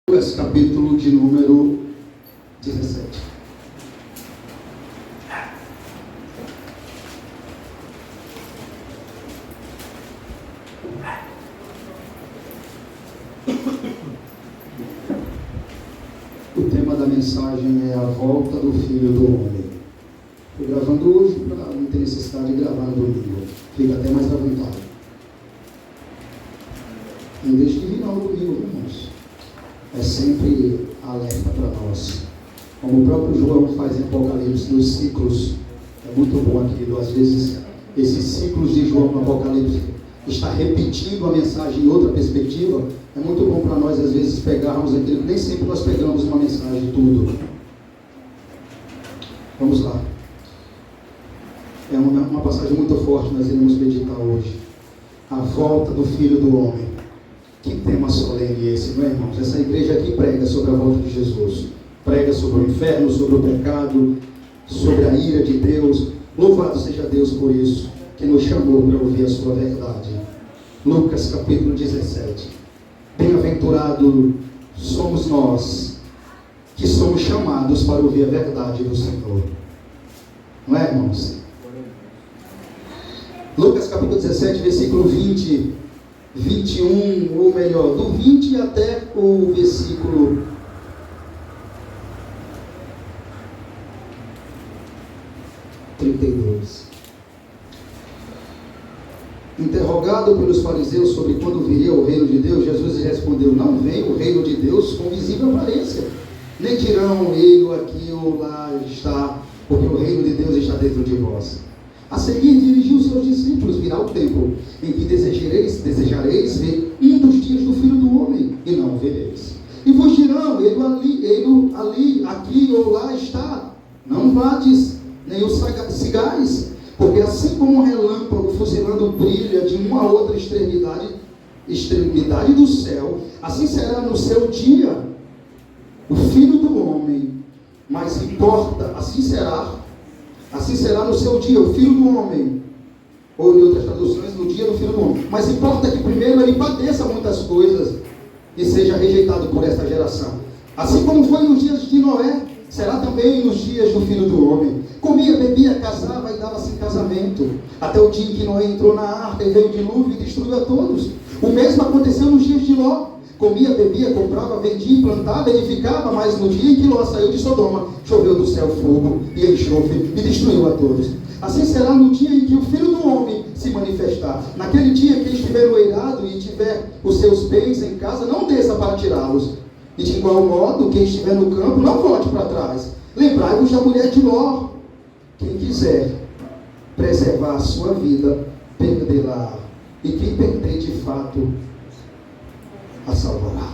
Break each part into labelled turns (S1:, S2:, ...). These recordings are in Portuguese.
S1: Lucas, capítulo de número 17. O tema da mensagem é a volta do Filho do Homem. Estou gravando hoje para não ter necessidade de gravar no domingo. Fica até mais à vontade. Não deixe de vir no domingo, irmãos. É sempre alerta para nós. Como o próprio João faz em Apocalipse, nos ciclos. É muito bom, querido. Às vezes, esses ciclos de João no Apocalipse está repetindo a mensagem em outra perspectiva. É muito bom para nós, às vezes, pegarmos aquilo. Nem sempre nós pegamos uma mensagem tudo. Vamos lá. É uma passagem muito forte, nós iremos meditar hoje. A volta do Filho do Homem. Que tema solene esse, não é, irmãos? Essa igreja aqui prega sobre a volta de Jesus. Prega sobre o inferno, sobre o pecado, sobre a ira de Deus. Louvado seja Deus por isso, que nos chamou para ouvir a sua verdade. Lucas capítulo 17. Bem-aventurado somos nós, que somos chamados para ouvir a verdade do Senhor. Não é, irmãos? Lucas capítulo 17, versículo 20, 21, ou melhor, do 20 até o versículo 32. Interrogado pelos fariseus sobre quando viria o reino de Deus, Jesus respondeu: não vem o reino de Deus com visível aparência, nem dirão ele aqui ou lá está, porque o reino de Deus está dentro de vós. A seguir dirigiu os seus discípulos: virá o tempo em que desejareis ver um dos dias do Filho do Homem, e não o vereis. E vos dirão: ele ali, aqui ou lá está. Não vades, nem o sigais, porque assim como um relâmpago fuzilando brilha de uma a outra extremidade do céu, assim será no seu dia o Filho do Homem. Mas importa, assim será no seu dia o Filho do Homem, ou em outras traduções, no dia do Filho do Homem. Mas importa que primeiro ele padeça muitas coisas e seja rejeitado por esta geração. Assim como foi nos dias de Noé, será também nos dias do Filho do Homem. Comia, bebia, casava e dava-se em casamento, até o dia em que Noé entrou na arca e veio o dilúvio e destruiu a todos. O mesmo aconteceu nos dias de Ló. Comia, bebia, comprava, vendia, plantava, edificava, mas no dia em que Ló saiu de Sodoma, choveu do céu fogo e enxofre e destruiu a todos. Assim será no dia em que o Filho do Homem se manifestar. Naquele dia, quem estiver noivado e tiver os seus bens em casa, não desça para tirá-los. E de igual modo, quem estiver no campo, não volte para trás. Lembrai-vos da mulher de Ló. Quem quiser preservar a sua vida, perdê-la. E quem perder de fato, a salvará.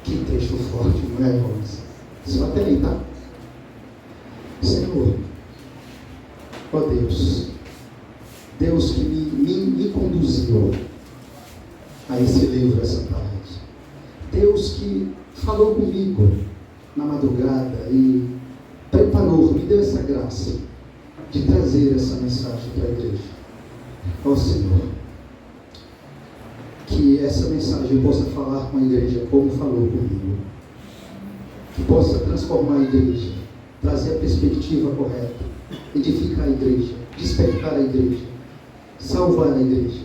S1: Que texto forte, não é, irmãos? Só até aí, tá? Senhor, ó Deus, Deus que me conduziu a esse livro essa tarde, Deus que falou comigo na madrugada e preparou, me deu essa graça de trazer essa mensagem para a igreja. Ó Senhor, que essa mensagem possa falar com a igreja como falou comigo, que possa transformar a igreja, trazer a perspectiva correta, edificar a igreja, despertar a igreja, salvar a igreja,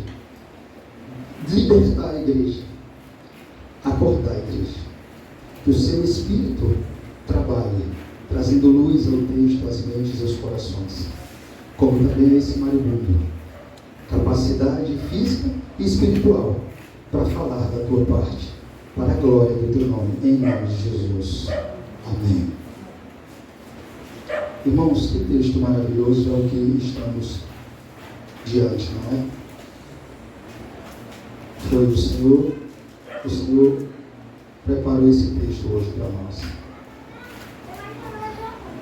S1: libertar a igreja, acordar a igreja. Que o seu Espírito trabalhe, trazendo luz ao texto, às mentes e aos corações, como também a esse maribundo, capacidade física e espiritual, para falar da tua parte, para a glória do teu nome, em nome de Jesus. Amém. Irmãos, que texto maravilhoso é o que estamos diante, não é? Foi o Senhor preparou esse texto hoje para nós.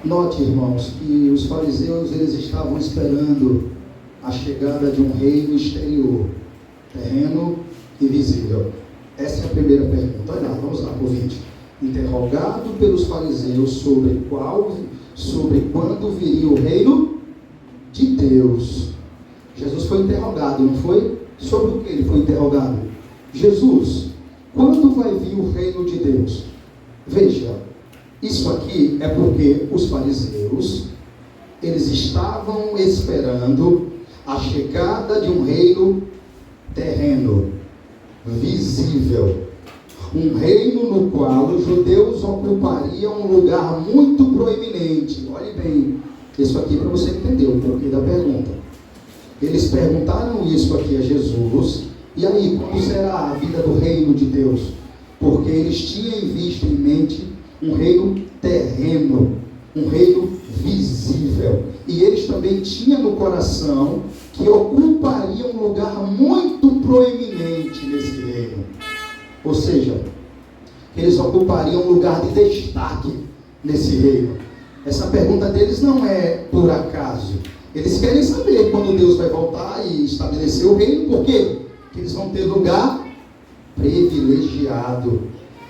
S1: Note, irmãos, que os fariseus, eles estavam esperando a chegada de um reino exterior, terreno invisível. Essa é a primeira pergunta. Olha lá, vamos lá, por 20. Interrogado pelos fariseus sobre quando viria o reino de Deus. Jesus foi interrogado, não foi? Sobre o que ele foi interrogado? Jesus, quando vai vir o reino de Deus? Veja, isso aqui é porque os fariseus, eles estavam esperando a chegada de um reino terreno, visível. Um reino no qual os judeus ocupariam um lugar muito proeminente. Olhe bem, isso aqui para você entender o porquê da pergunta. Eles perguntaram isso aqui a Jesus, e aí, quando será a vida do reino de Deus? Porque eles tinham visto em mente um reino terreno, um reino visível. E eles também tinham no coração que ocuparia um lugar muito proeminente nesse reino. Ou seja, eles ocupariam um lugar de destaque nesse reino. Essa pergunta deles não é por acaso. Eles querem saber quando Deus vai voltar e estabelecer o reino. Por quê? Porque eles vão ter lugar privilegiado.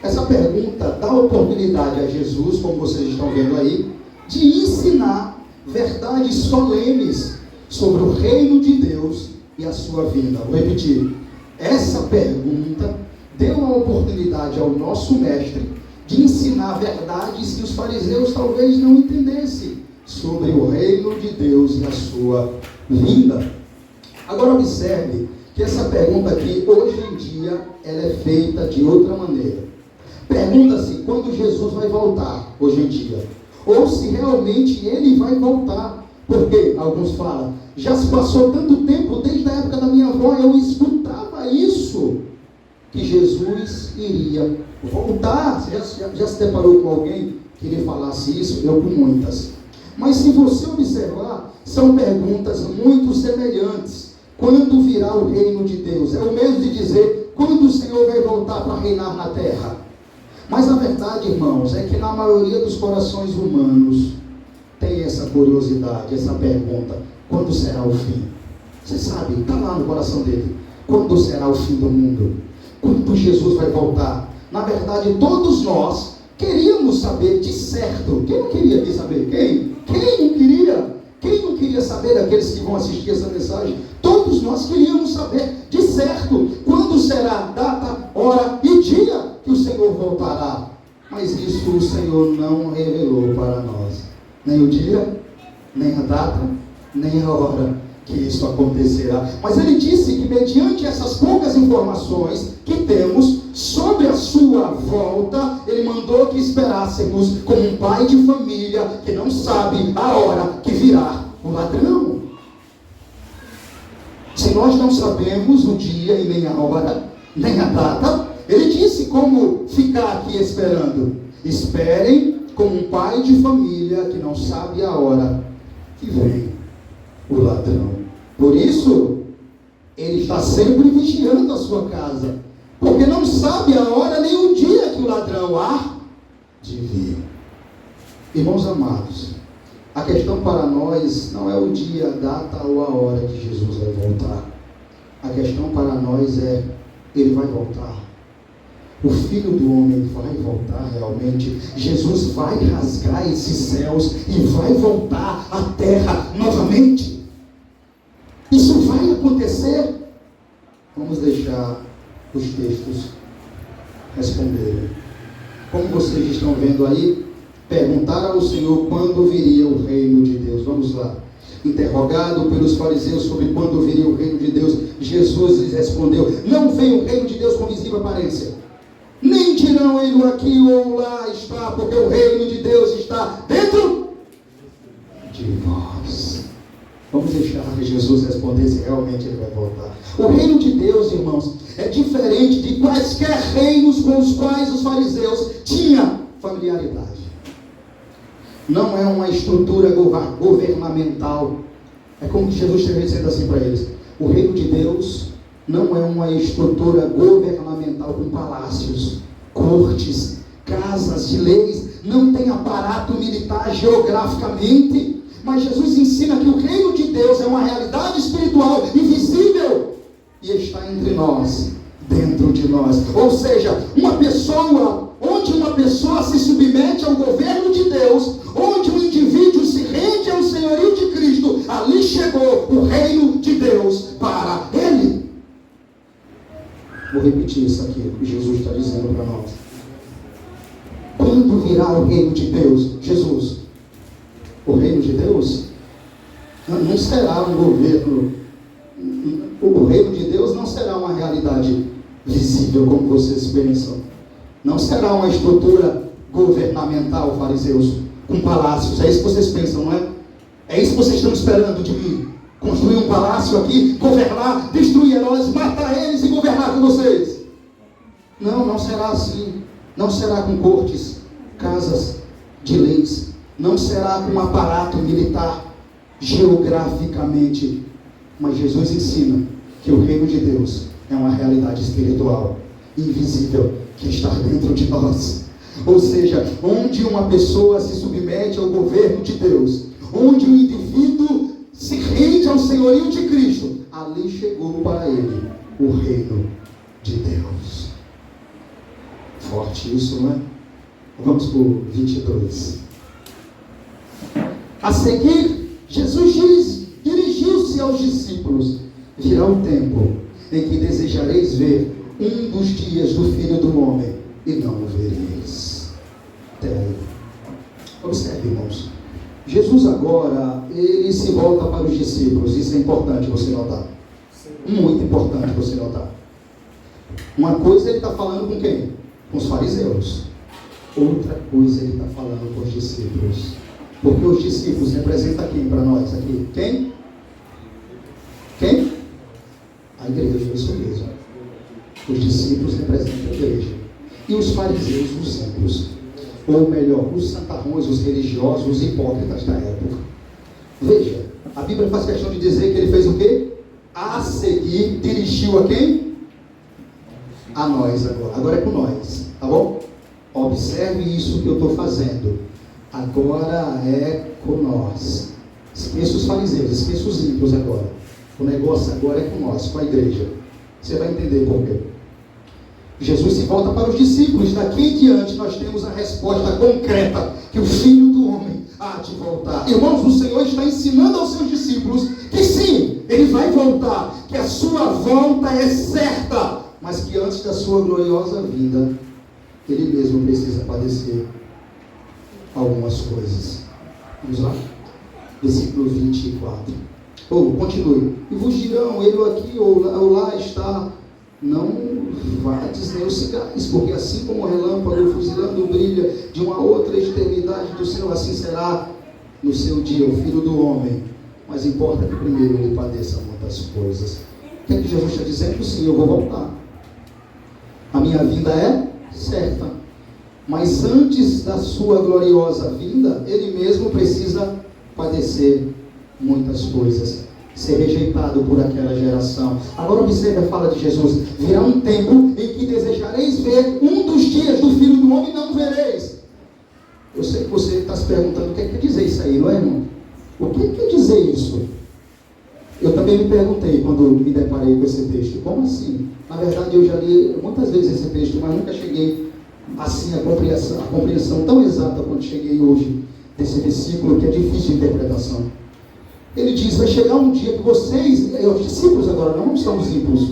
S1: Essa pergunta dá oportunidade a Jesus, como vocês estão vendo aí, de ensinar verdades solenes sobre o reino de Deus e a sua vinda. Vou repetir. Essa pergunta deu a oportunidade ao nosso mestre de ensinar verdades que os fariseus talvez não entendessem sobre o reino de Deus e a sua vinda. Agora observe que essa pergunta aqui, hoje em dia, ela é feita de outra maneira. Pergunta-se quando Jesus vai voltar, hoje em dia, ou se realmente ele vai voltar. Porque alguns falam, já se passou tanto tempo, desde a época da minha avó, eu escutava isso, que Jesus iria voltar. Você já se deparou com alguém que lhe falasse isso? Eu com muitas. Mas se você observar, são perguntas muito semelhantes. Quando virá o reino de Deus? É o mesmo de dizer, quando o Senhor vai voltar para reinar na terra? Mas a verdade, irmãos, é que na maioria dos corações humanos tem essa curiosidade, essa pergunta, quando será o fim? Você sabe, está lá no coração dele. Quando será o fim do mundo? Quando Jesus vai voltar? Na verdade, todos nós queríamos saber de certo. Quem não queria saber? Quem? Quem não queria? Quem não queria saber daqueles que vão assistir essa mensagem? Todos nós queríamos saber de certo quando será a data, hora e dia que o Senhor voltará. Mas isso o Senhor não revelou para nós. Nem o dia, nem a data, nem a hora que isso acontecerá. Mas ele disse que mediante essas poucas informações que temos sobre a sua volta, ele mandou que esperássemos como um pai de família que não sabe a hora que virá o ladrão. Se nós não sabemos o dia e nem a hora, nem a data, ele disse como ficar aqui esperando. Esperem como um pai de família que não sabe a hora que vem o ladrão. Por isso, ele está sempre vigiando a sua casa, porque não sabe a hora nem o dia que o ladrão há de vir. Irmãos amados, a questão para nós não é o dia, a data ou a hora que Jesus vai voltar. A questão para nós é, ele vai voltar. O Filho do Homem vai voltar realmente. Jesus vai rasgar esses céus e vai voltar à terra novamente. Isso vai acontecer. Vamos deixar os textos responderem. Como vocês estão vendo aí, perguntaram ao Senhor quando viria o reino de Deus. Vamos lá. Interrogado pelos fariseus sobre quando viria o reino de Deus, Jesus lhes respondeu: não vem o reino de Deus com visível aparência, nem dirão ele aqui ou lá está, porque o reino de Deus está dentro de nós. Vamos deixar que Jesus responder se realmente ele vai voltar. O reino de Deus, irmãos, é diferente de quaisquer reinos com os quais os fariseus tinham familiaridade. Não é uma estrutura governamental. É como que Jesus esteja dizendo assim para eles: o reino de Deus não é uma estrutura governamental com palácios, cortes, casas de leis, não tem aparato militar geograficamente. Mas Jesus ensina que o reino de Deus é uma realidade espiritual invisível e está entre nós, dentro de nós. Ou seja, onde uma pessoa se submete ao governo de Deus, onde um indivíduo se rende ao senhorio de Cristo, ali chegou o reino de Deus para ele. Vou repetir isso aqui, o que Jesus está Quando virá o reino de Deus? Jesus. O reino de Deus não será um governo. O reino de Deus não será uma realidade visível como vocês pensam. Não será uma estrutura governamental, fariseus, com palácios. É isso que vocês pensam, não é? É isso que vocês estão esperando de mim. Construir um palácio aqui, governar, destruir Herodes, matar eles e governar com vocês. Não, não será assim. Não será com cortes, casas de leis. Não será com um aparato militar geograficamente. Mas Jesus ensina que o reino de Deus é uma realidade espiritual, invisível, que está dentro de nós. Ou seja, onde uma pessoa se submete ao governo de Deus, onde o indivíduo se rende ao senhorio de Cristo, ali chegou para ele o reino de Deus. Forte isso, não é? Vamos para o 22. A seguir, Jesus dirigiu-se aos discípulos: virá o tempo em que desejareis ver um dos dias do Filho do Homem, e não o vereis. Até aí. Observe, irmãos. Jesus agora, ele se volta para os discípulos. Isso é importante você notar. Muito importante você notar. Uma coisa ele está falando com quem? Com os fariseus. Outra coisa ele está falando com os discípulos. Porque os discípulos representam quem para nós aqui? Quem? Quem? A igreja, isso mesmo. Os discípulos representam a igreja. E os fariseus, os santos. Ou melhor, os santarrões, os religiosos, os hipócritas da época. Veja, a Bíblia faz questão de dizer que ele fez o quê? A seguir, dirigiu a quem? A nós agora. Agora é com nós, tá bom? Observe isso que eu estou fazendo. Agora é com nós. Esqueça os fariseus, esqueça os ímpios agora. O negócio agora é com nós, com a igreja. Você vai entender por quê. Jesus se volta para os discípulos. Daqui em diante nós temos a resposta concreta, que o Filho do Homem há de voltar. Irmãos, o Senhor está ensinando aos seus discípulos que sim, Ele vai voltar, que a sua volta é certa, mas que antes da sua gloriosa vinda, Ele mesmo precisa padecer algumas coisas. Vamos lá? Versículo 24. Continue. E vos dirão, ele aqui ou lá está. Não vades nem os cigais, porque assim como o relâmpago fuzilando brilha de uma outra extremidade do céu, assim será no seu dia o Filho do Homem. Mas importa que primeiro ele padeça muitas coisas. O que é que Jesus está dizendo? Sim, eu vou voltar. A minha vinda é certa. Mas antes da sua gloriosa vinda, ele mesmo precisa padecer muitas coisas. Ser rejeitado por aquela geração. Agora observe a fala de Jesus: virá um tempo em que desejareis ver um dos dias do Filho do Homem e não vereis. Eu sei que você está se perguntando o que quer dizer isso aí, não é, irmão? O que quer dizer isso? Eu também me perguntei quando me deparei com esse texto. Como assim? Na verdade eu já li muitas vezes esse texto, mas nunca cheguei assim a compreensão tão exata quanto cheguei hoje desse versículo, que é difícil de interpretação. Ele diz: vai chegar um dia que vocês, os discípulos agora, não são os ímpios,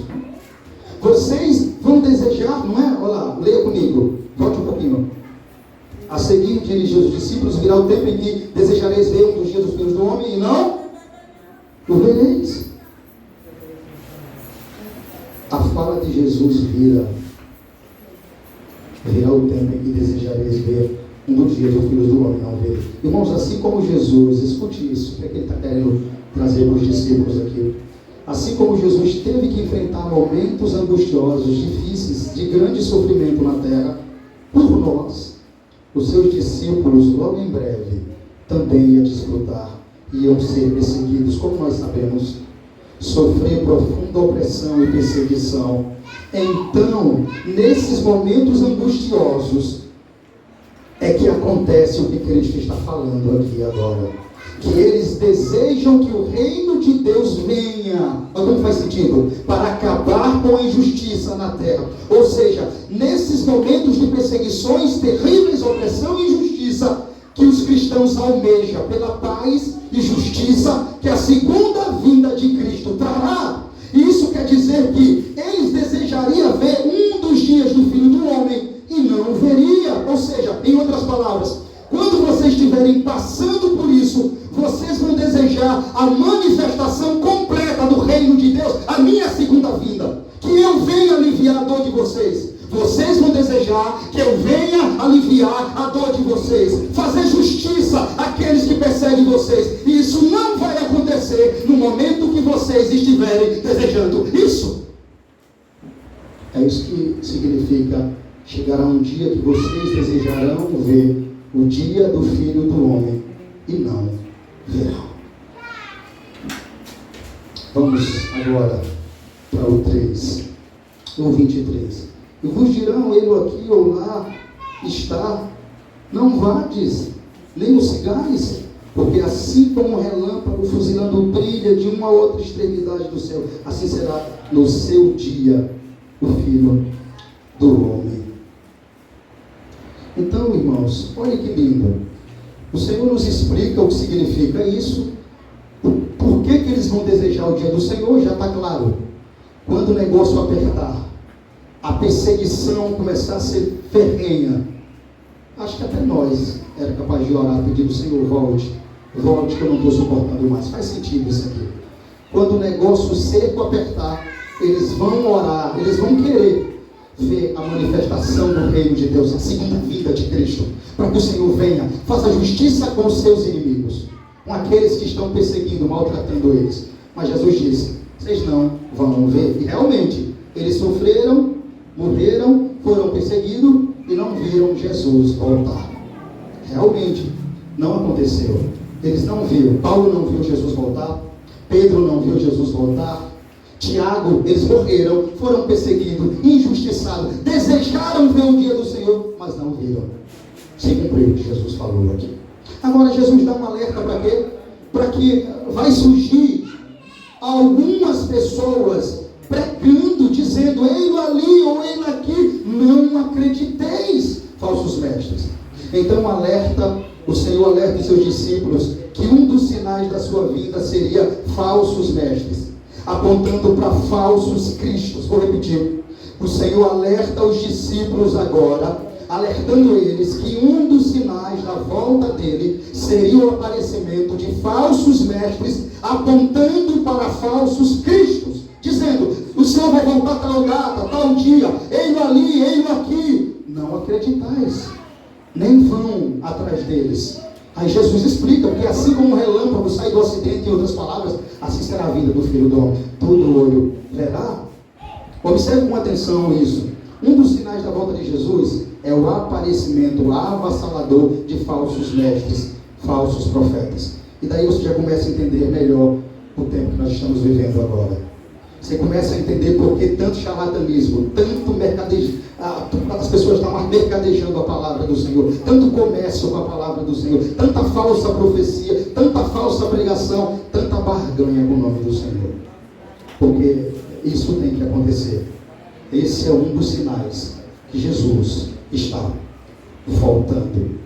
S1: vocês vão desejar, não é? Olha lá, leia comigo, volte um pouquinho. A seguir, dirigiu os discípulos: virá o tempo em que desejareis ver um dos dias dos filhos do homem e não o vereis. A fala de Jesus virá o tempo em que desejareis ver um dos dias dos filhos do homem, não ver. Irmãos, assim como Jesus, escute isso, o que é que ele está querendo trazer para os discípulos aqui. Assim como Jesus teve que enfrentar momentos angustiosos, difíceis, de grande sofrimento na terra, por nós, os seus discípulos, logo em breve, também iam desfrutar, iam ser perseguidos, como nós sabemos, sofrer profunda opressão e perseguição. Então, nesses momentos angustiosos, é que acontece o que Cristo está falando aqui agora. Que eles desejam que o reino de Deus venha. Mas como faz sentido? Para acabar com a injustiça na terra. Ou seja, nesses momentos de perseguições, terríveis, opressão e injustiça, que os cristãos almejam pela paz e justiça que a segunda vinda de Cristo trará. E isso quer dizer que eles desejariam ver um dos dias do Filho do Homem e não o veria. Ou seja, em outras palavras, quando vocês estiverem passando por isso, vocês vão desejar a manifestação completa do reino de Deus, a minha segunda vinda, que eu venha aliviar a dor de vocês. Vocês vão desejar que eu venha aliviar a dor de vocês, fazer justiça àqueles que perseguem vocês. E isso não vai acontecer no momento que vocês estiverem desejando isso. É isso que significa: chegará um dia que vocês desejarão ver o dia do Filho do Homem e não verão. Vamos agora para o 3, o 23. E vos dirão: ele aqui ou lá está, não vades, nem o sigais, porque assim como um relâmpago fuzilando brilha de uma a outra extremidade do céu, assim será no seu dia o Filho do Homem. Então, irmãos, olha que lindo. O Senhor nos explica o que significa isso. Por que eles vão desejar o dia do Senhor? Já está claro. Quando o negócio apertar, a perseguição começar a ser ferrenha, acho que até nós era capaz de orar, pedindo: Senhor, volte que eu não estou suportando mais. Faz sentido isso aqui. Quando o negócio seco apertar, eles vão orar, eles vão querer ver a manifestação do reino de Deus, a segunda vinda de Cristo, para que o Senhor venha, faça justiça com os seus inimigos, com aqueles que estão perseguindo, maltratando eles. Mas Jesus disse: vocês não vão ver. E realmente, eles sofreram, morreram, foram perseguidos e não viram Jesus voltar. Realmente, não aconteceu. Eles não viram. Paulo não viu Jesus voltar. Pedro não viu Jesus voltar. Tiago, eles morreram, foram perseguidos, injustiçados, desejaram ver o dia do Senhor, mas não viram. Se cumpriu o que Jesus falou aqui. Agora Jesus dá um alerta para quê? Para que vai surgir algumas pessoas pregando, dizendo: ei ali ou ei aqui, não acrediteis, falsos mestres. Então o Senhor alerta os seus discípulos que um dos sinais da sua vinda seria falsos mestres, apontando para falsos cristos. Vou repetir. O Senhor alerta os discípulos agora, alertando eles que um dos sinais da volta dele seria o aparecimento de falsos mestres, apontando para falsos cristos, dizendo: o Senhor vai voltar tal data, tal dia, ei-lo ali, ei-lo aqui. Não acreditais, nem vão atrás deles. Aí Jesus explica, porque assim como um relâmpago sai do ocidente, em outras palavras, assim será a vida do Filho do Homem. Todo olho verá. Observe com atenção isso. Um dos sinais da volta de Jesus é o aparecimento avassalador de falsos mestres, falsos profetas. E daí você já começa a entender melhor o tempo que nós estamos vivendo agora. Você começa a entender por que tanto charlatanismo, tanto mercadejo. As pessoas estão mercadejando a palavra do Senhor, tanto comércio com a palavra do Senhor, tanta falsa profecia, tanta falsa pregação, tanta barganha com o nome do Senhor. Porque isso tem que acontecer. Esse é um dos sinais que Jesus está voltando,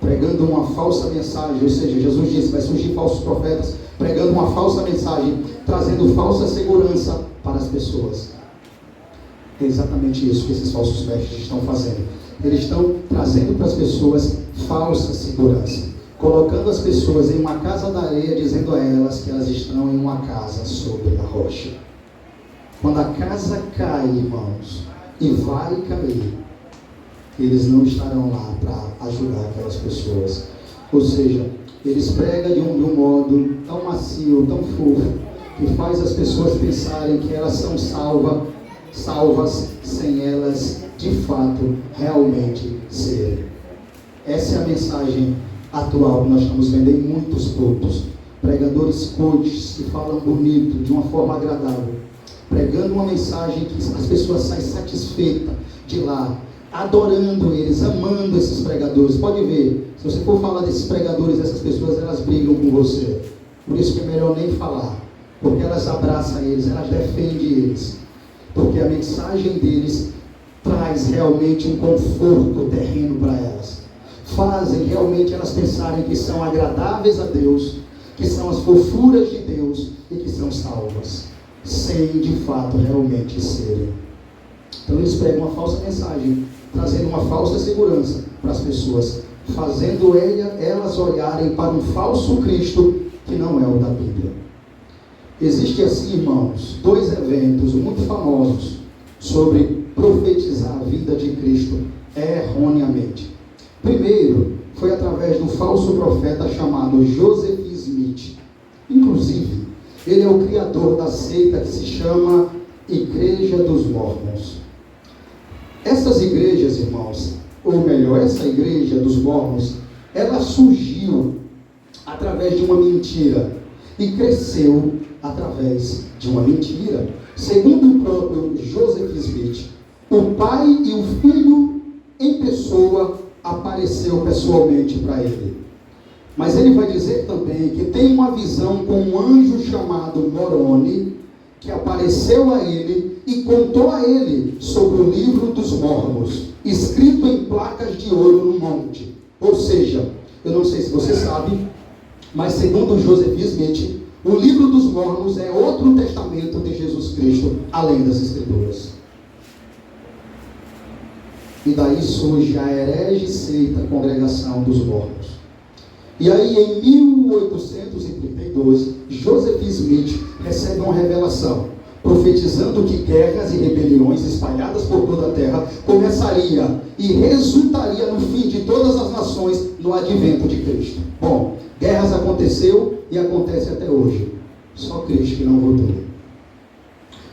S1: pregando uma falsa mensagem. Ou seja, Jesus disse: vai surgir falsos profetas pregando uma falsa mensagem, trazendo falsa segurança para as pessoas. É exatamente isso que esses falsos mestres estão fazendo. Eles estão trazendo para as pessoas falsa segurança, colocando as pessoas em uma casa da areia, dizendo a elas que elas estão em uma casa sobre a rocha. Quando a casa cai, irmãos, e vai cair, eles não estarão lá para ajudar aquelas pessoas. Ou seja, eles pregam de um modo tão macio, tão fofo, que faz as pessoas pensarem que elas são salvas sem elas de fato realmente serem. Essa é a mensagem atual que nós estamos vendo em muitos cultos. Pregadores coaches que falam bonito, de uma forma agradável, pregando uma mensagem que as pessoas saem satisfeitas de lá, adorando eles, amando esses pregadores. Pode ver, se você for falar desses pregadores, essas pessoas, elas brigam com você. Por isso que é melhor nem falar, porque elas abraçam eles, elas defendem eles, porque a mensagem deles traz realmente um conforto terreno para elas, fazem realmente elas pensarem que são agradáveis a Deus, que são as fofuras de Deus e que são salvas, sem de fato realmente serem. Então eles pregam uma falsa mensagem, trazendo uma falsa segurança para as pessoas, fazendo elas olharem para um falso Cristo que não é o da Bíblia. Existem assim, irmãos, dois eventos muito famosos sobre profetizar a vida de Cristo erroneamente. Primeiro, foi através do falso profeta chamado Joseph Smith. Inclusive, ele é o criador da seita que se chama Igreja dos Mormons. Essas igrejas, irmãos, ou melhor, essa Igreja dos Mormons, ela surgiu através de uma mentira e cresceu através de uma mentira. Segundo o próprio Joseph Smith, o pai e o filho em pessoa apareceu pessoalmente para ele. Mas ele vai dizer também que tem uma visão com um anjo chamado Moroni, que apareceu a ele e contou a ele sobre o livro dos Mormons, escrito em placas de ouro no monte. Ou seja, eu não sei se você sabe, mas segundo Joseph Smith, o livro dos Mormons é outro testamento de Jesus Cristo, além das Escrituras. E daí surge a herege seita Congregação dos Mormons. E aí, em 1832, Joseph Smith recebe uma revelação, profetizando que guerras e rebeliões espalhadas por toda a terra começaria e resultaria no fim de todas as nações no advento de Cristo. Bom, guerras aconteceu e acontece até hoje. Só Cristo que não voltou.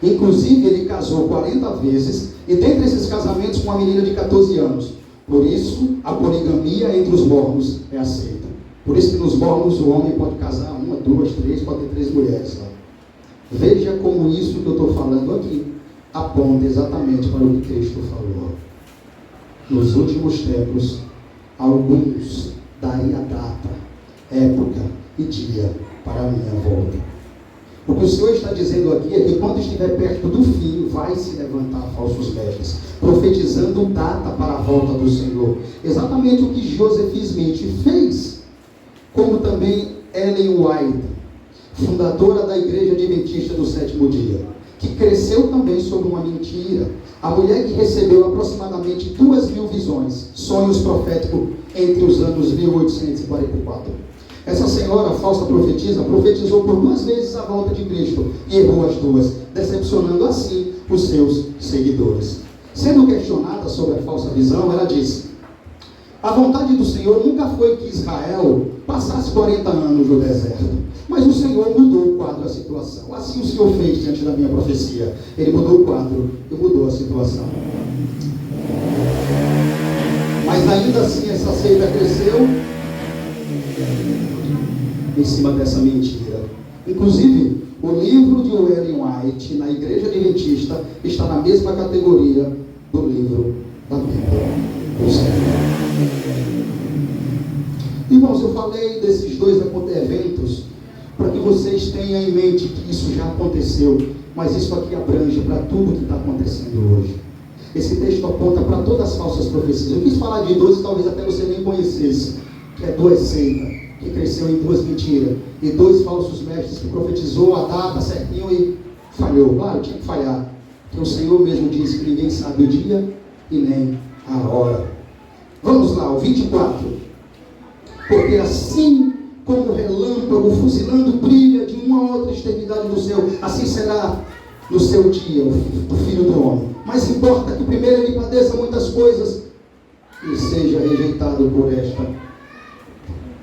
S1: Inclusive, ele casou 40 vezes, e dentre esses casamentos com uma menina de 14 anos. Por isso, a poligamia entre os mormons é aceita. Por isso que nos mormons o homem pode casar 1, 2, 3, pode ter 3 mulheres lá. Veja como isso que eu estou falando aqui aponta exatamente para o que Cristo falou. Nos últimos tempos, alguns daria data, época e dia para a minha volta. O que o Senhor está dizendo aqui é que quando estiver perto do fim, vai se levantar falsos mestres, profetizando data para a volta do Senhor. Exatamente o que Joseph Smith fez, como também Ellen White, fundadora da Igreja Adventista do Sétimo Dia, que cresceu também sobre uma mentira. A mulher que recebeu aproximadamente 2.000 visões, sonhos proféticos entre os anos 1844. Essa senhora falsa profetisa profetizou por 2 vezes a volta de Cristo e errou as 2, decepcionando assim os seus seguidores. Sendo questionada sobre a falsa visão, ela disse: a vontade do Senhor nunca foi que Israel passasse 40 anos no deserto, mas o Senhor mudou o quadro, a situação. Assim o Senhor fez diante da minha profecia. Ele mudou o quadro e mudou a situação. Mas ainda assim essa seita cresceu em cima dessa mentira. Inclusive, o livro de Ellen White na Igreja Adventista está na mesma categoria do livro da Bíblia do Senhor. Irmãos, eu falei desses 2 eventos para que vocês tenham em mente que isso já aconteceu, mas isso aqui abrange para tudo que está acontecendo hoje. Esse texto aponta para todas as falsas profecias. Eu quis falar de 2 que talvez até você nem conhecesse, que é 2 seitas, que cresceu em 2 mentiras, e 2 falsos mestres que profetizou a data certinho e falhou. Claro, tinha que falhar, porque o Senhor mesmo disse que ninguém sabe o dia e nem a hora. Vamos lá, o 24. Porque assim como o relâmpago fuzilando brilha de uma a outra extremidade do céu, assim será no seu dia o Filho do Homem. Mas importa que primeiro ele padeça muitas coisas e seja rejeitado por esta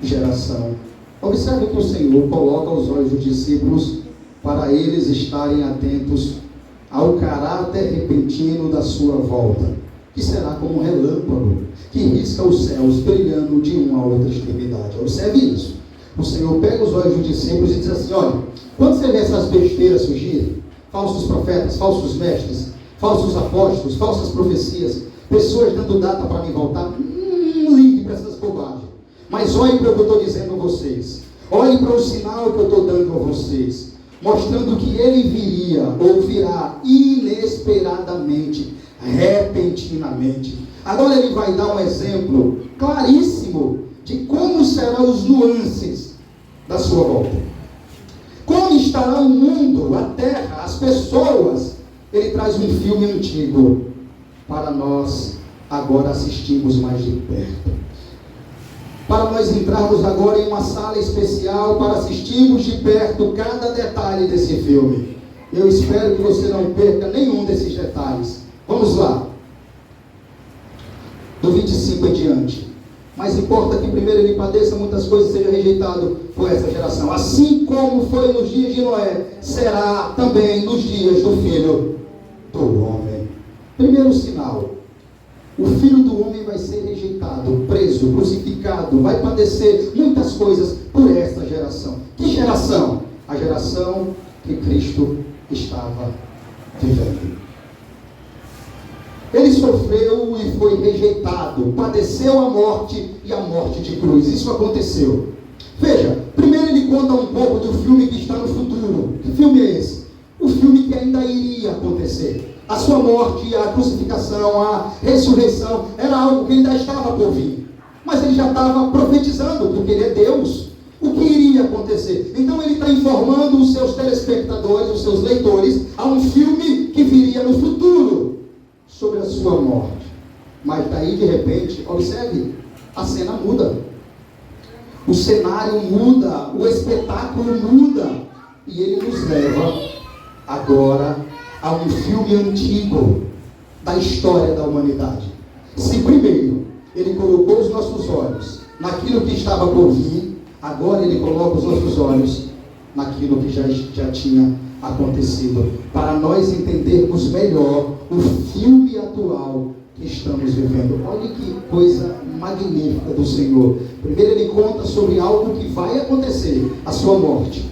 S1: geração. Observe que o Senhor coloca aos olhos dos discípulos para eles estarem atentos ao caráter repentino da sua volta, que será como um relâmpago que risca os céus, brilhando de uma a outra extremidade. Observe isso. O Senhor pega os olhos dos discípulos e diz assim: olha, quando você vê essas besteiras surgirem, falsos profetas, falsos mestres, falsos apóstolos, falsas profecias, pessoas dando data para me voltar, ligue para essas bobagens. Mas olhe para o que eu estou dizendo a vocês. Olhe para o sinal que eu estou dando a vocês, mostrando que ele viria ou virá inesperadamente, repentinamente. Agora ele vai dar um exemplo claríssimo de como serão os nuances da sua volta. Como estará o mundo, a terra, as pessoas. Ele traz um filme antigo para nós agora assistimos mais de perto. Para nós entrarmos agora em uma sala especial para assistirmos de perto cada detalhe desse filme. Eu espero que você não perca nenhum desses detalhes. Vamos lá. Do 25 em diante. Mas importa que primeiro ele padeça muitas coisas e seja rejeitado por essa geração. Assim como foi nos dias de Noé, será também nos dias do Filho do Homem. Primeiro sinal. O Filho do Homem vai ser rejeitado, preso, crucificado, vai padecer muitas coisas por esta geração. Que geração? A geração que Cristo estava vivendo. Ele sofreu e foi rejeitado, padeceu a morte e a morte de cruz. Isso aconteceu. Veja, primeiro ele conta um pouco do filme que está no futuro. Que filme é esse? O filme que ainda iria acontecer. A sua morte, a crucificação, a ressurreição, era algo que ainda estava por vir. Mas ele já estava profetizando, porque ele é Deus, o que iria acontecer. Então ele está informando os seus telespectadores, os seus leitores, a um filme que viria no futuro, sobre a sua morte. Mas daí de repente, observe, a cena muda. O cenário muda, o espetáculo muda. E ele nos leva agora a um filme antigo da história da humanidade. Se primeiro ele colocou os nossos olhos naquilo que estava por vir, agora ele coloca os nossos olhos naquilo que já tinha acontecido, para nós entendermos melhor o filme atual que estamos vivendo. Olha que coisa magnífica do Senhor. Primeiro ele conta sobre algo que vai acontecer, a sua morte.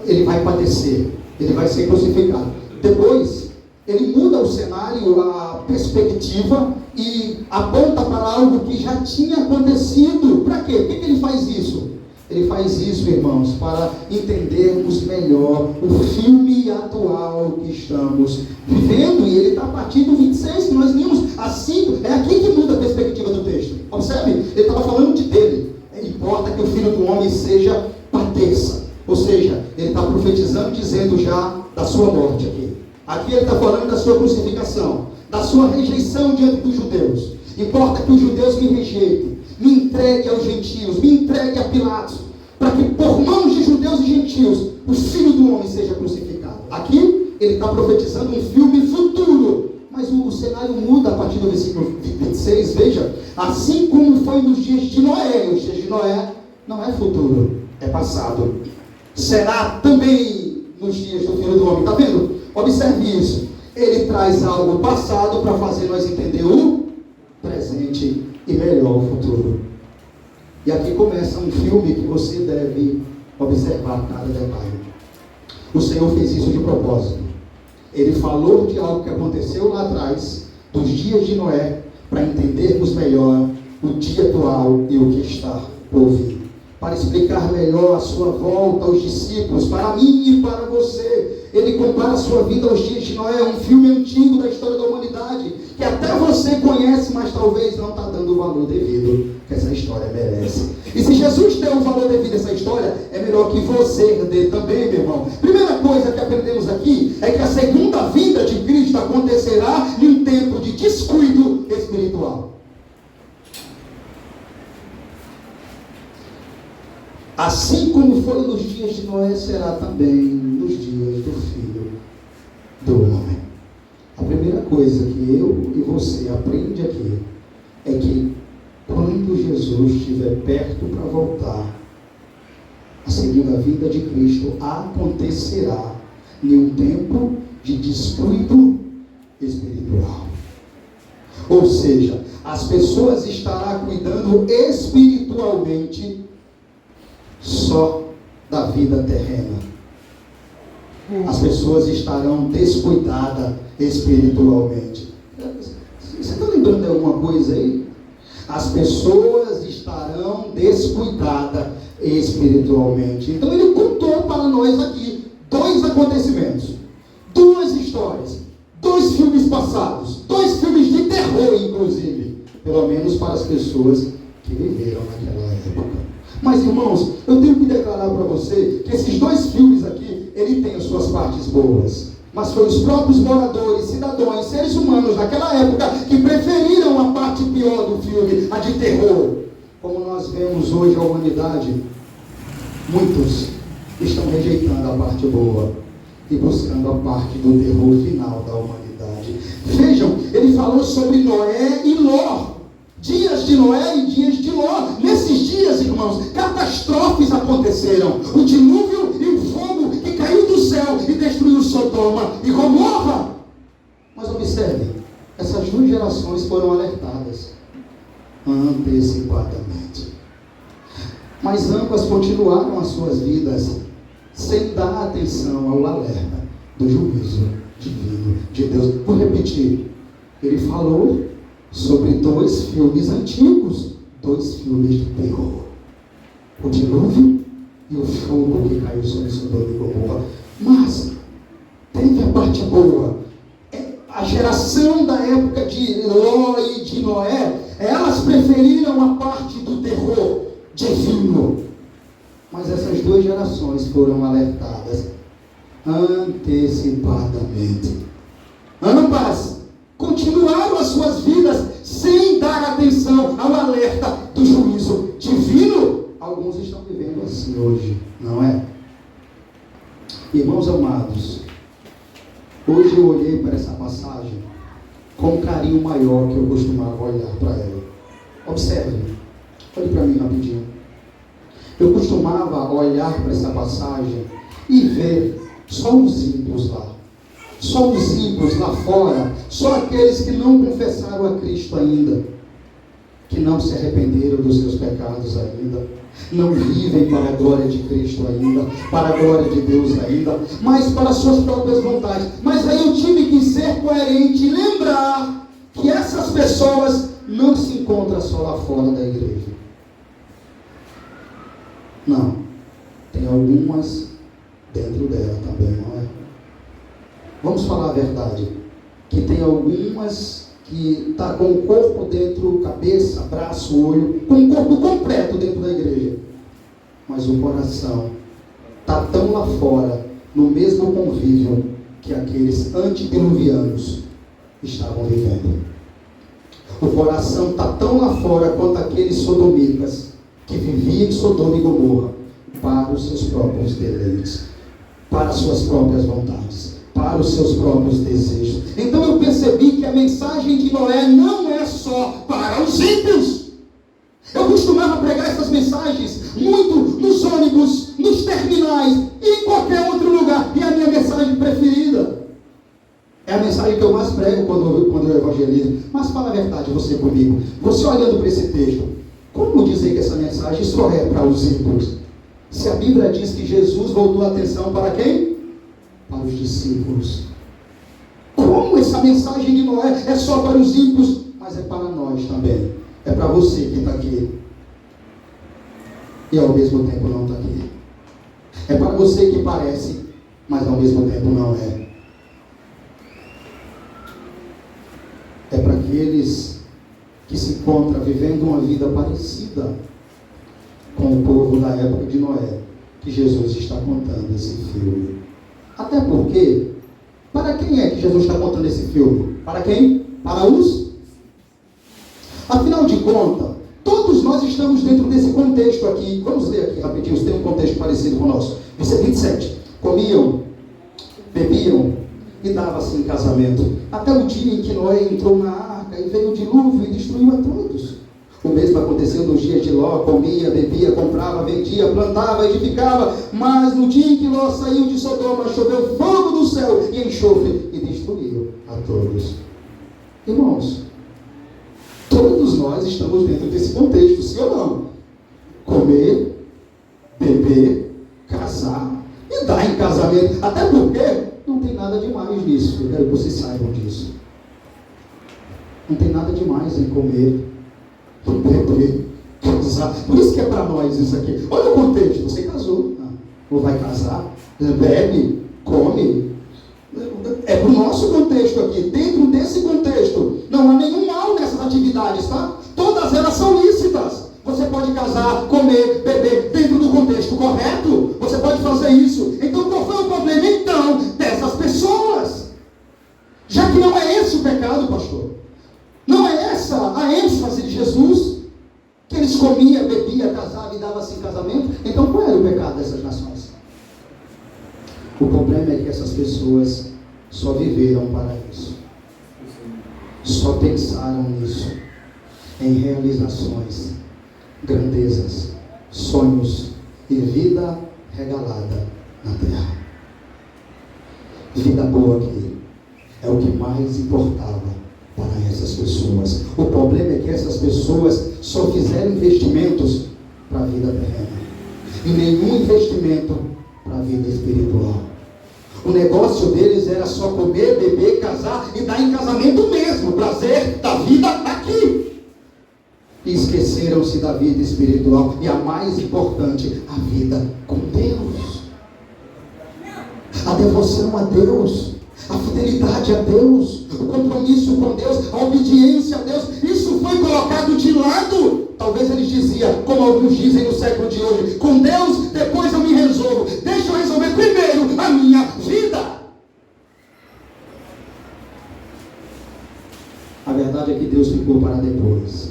S1: Ele vai padecer, ele vai ser crucificado. Depois, ele muda o cenário, a perspectiva e aponta para algo que já tinha acontecido. Para quê? Por que ele faz isso? Ele faz isso, irmãos, para entendermos melhor o filme atual que estamos vivendo. E ele está a partir do 26, que nós vimos assim. É aqui que muda a perspectiva do texto. Observe, ele estava falando de dele. Importa que o Filho do Homem seja padeça. Ou seja, ele está profetizando, dizendo já da sua morte aqui. Aqui ele está falando da sua crucificação, da sua rejeição diante dos judeus. Importa que os judeus me rejeitem, me entreguem aos gentios, me entreguem a Pilatos, para que por mãos de judeus e gentios o Filho do Homem seja crucificado. Aqui ele está profetizando um filme futuro, mas o cenário muda a partir do versículo 26. Veja, assim como foi nos dias de Noé. Os dias de Noé não é futuro, é passado. Será também nos dias do Filho do Homem. Está vendo? Observe isso. Ele traz algo passado para fazer nós entender o presente e melhor o futuro. E aqui começa um filme que você deve observar cada detalhe. O Senhor fez isso de propósito. Ele falou de algo que aconteceu lá atrás, dos dias de Noé, para entendermos melhor o dia atual e o que está por vir. Para explicar melhor a sua volta aos discípulos, para mim e para você. Ele compara a sua vida aos dias de Noé, um filme antigo da história da humanidade, que até você conhece, mas talvez não está dando o valor devido que essa história merece. E se Jesus deu o valor devido a essa história, é melhor que você dê também, meu irmão. Primeira coisa que aprendemos aqui é que a segunda vinda de Cristo acontecerá em um tempo de descuido espiritual. Assim como foi nos dias de Noé, será também nos dias do Filho do Homem. A primeira coisa que eu e você aprende aqui é que quando Jesus estiver perto para voltar, a segunda vinda de Cristo acontecerá em um tempo de descuido espiritual. Ou seja, as pessoas estarão cuidando espiritualmente só da vida terrena. As pessoas estarão descuidadas espiritualmente. Você está lembrando de alguma coisa aí? As pessoas estarão descuidadas espiritualmente. Então ele contou para nós aqui dois acontecimentos, duas histórias, dois filmes passados, dois filmes de terror, inclusive, pelo menos para as pessoas que viveram naquela época. Mas, irmãos, eu tenho que declarar para você que esses dois filmes aqui, ele tem as suas partes boas. Mas foi os próprios moradores, cidadãos, seres humanos daquela época que preferiram a de terror. Como nós vemos hoje a humanidade, muitos estão rejeitando a parte boa e buscando a parte do terror final da humanidade. Vejam, ele falou sobre Noé e Ló. Dias de Noé e dias de Ló. Nesses dias, irmãos, catástrofes aconteceram. O dilúvio e o fogo que caiu do céu e destruiu Sodoma e Gomorra. Mas observe, essas duas gerações foram alertadas antecipadamente. Mas ambas continuaram as suas vidas sem dar atenção ao alerta do juízo divino de Deus. Vou repetir, ele falou sobre dois filmes antigos, dois filmes de terror: o dilúvio e o fogo que caiu sobre Sodoma e Gomorra. Mas teve a parte boa. A geração da época de Ló e de Noé, elas preferiram a parte do terror divino. Mas essas duas gerações foram alertadas antecipadamente. Ambas continuaram as suas vidas sem dar atenção ao alerta do juízo divino. Alguns estão vivendo assim hoje, não é? Irmãos amados, hoje eu olhei para essa passagem com um carinho maior que eu costumava olhar para ela. Observe, olhe para mim rapidinho. Eu costumava olhar para essa passagem e ver só os ímpios lá. Só os ímpios lá fora, só aqueles que não confessaram a Cristo ainda, que não se arrependeram dos seus pecados ainda, não vivem para a glória de Cristo ainda, para a glória de Deus ainda, mas para as suas próprias vontades. Mas aí eu tive que ser coerente e lembrar que essas pessoas não se encontram só lá fora da igreja. Não, tem algumas dentro dela também, não é? Vamos falar a verdade, que tem algumas que está com o corpo dentro, cabeça, braço, olho, com o corpo completo dentro da igreja, mas o coração está tão lá fora, no mesmo convívio que aqueles antediluvianos estavam vivendo. O coração está tão lá fora quanto aqueles sodomitas que viviam em Sodoma e Gomorra para os seus próprios deleites, para as suas próprias vontades, para os seus próprios desejos. Então eu percebi que a mensagem de Noé não é só para os ímpios. Eu costumava pregar essas mensagens muito nos ônibus, nos terminais e em qualquer outro lugar. E a minha mensagem preferida é a mensagem que eu mais prego quando eu evangelizo. Mas fala a verdade você comigo. Você olhando para esse texto, como dizer que essa mensagem só é para os ímpios? Se a Bíblia diz que Jesus voltou a atenção para quem? Para os discípulos. Como essa mensagem de Noé é só para os ímpios, mas é para nós também. É para você que está aqui e ao mesmo tempo não está aqui. É para você que parece, mas ao mesmo tempo não é. É para aqueles que se encontram vivendo uma vida parecida com o povo da época de Noé, que Jesus está contando esse filme. Até porque, para quem é que Jesus está contando esse filme? Para quem? Para os? Afinal de contas, todos nós estamos dentro desse contexto aqui. Vamos ler aqui rapidinho, tem um contexto parecido com o nosso. Versículo 27. Comiam, bebiam e davam-se em casamento, até o dia em que Noé entrou na arca e veio o dilúvio e destruiu a todos. O mesmo aconteceu nos dias de Ló: comia, bebia, comprava, vendia, plantava, edificava. Mas no dia em que Ló saiu de Sodoma, choveu fogo do céu e enxofre e destruiu a todos. Irmãos, todos nós estamos dentro desse contexto, sim ou não? Comer, beber, casar e dar em casamento. Até porque não tem nada demais nisso. Eu quero que vocês saibam disso. Não tem nada demais em comer, beber, casar. Por isso que é para nós isso aqui. Olha o contexto. Você casou, ou vai casar, bebe, come. É para o nosso contexto aqui. Dentro desse contexto, não há nenhum mal nessas atividades, tá? Todas elas são lícitas. Você pode casar, comer, beber, dentro do contexto correto. Você pode fazer isso. Então qual foi o problema então dessas pessoas? Já que não é esse o pecado, pastor. Não é essa a ênfase de Jesus. antes comia, bebia, casava e dava-se em casamento. Então qual era o pecado dessas nações? O problema é que essas pessoas só viveram para isso, só pensaram nisso, em realizações, grandezas, sonhos e vida regalada na terra. Vida boa aqui é o que mais importava para essas pessoas. O problema é que essas pessoas só fizeram investimentos para a vida terrena e nenhum investimento para a vida espiritual. O negócio deles era só comer, beber, casar e dar em casamento mesmo, prazer da vida aqui. E esqueceram-se da vida espiritual e a mais importante, a vida com Deus. A devoção a Deus, a fidelidade a Deus, o compromisso com Deus, a obediência a Deus, isso foi colocado de lado. Talvez eles diziam, como alguns dizem no século de hoje, com Deus depois eu me resolvo, deixa eu resolver primeiro a minha vida. A verdade é que Deus ficou para depois.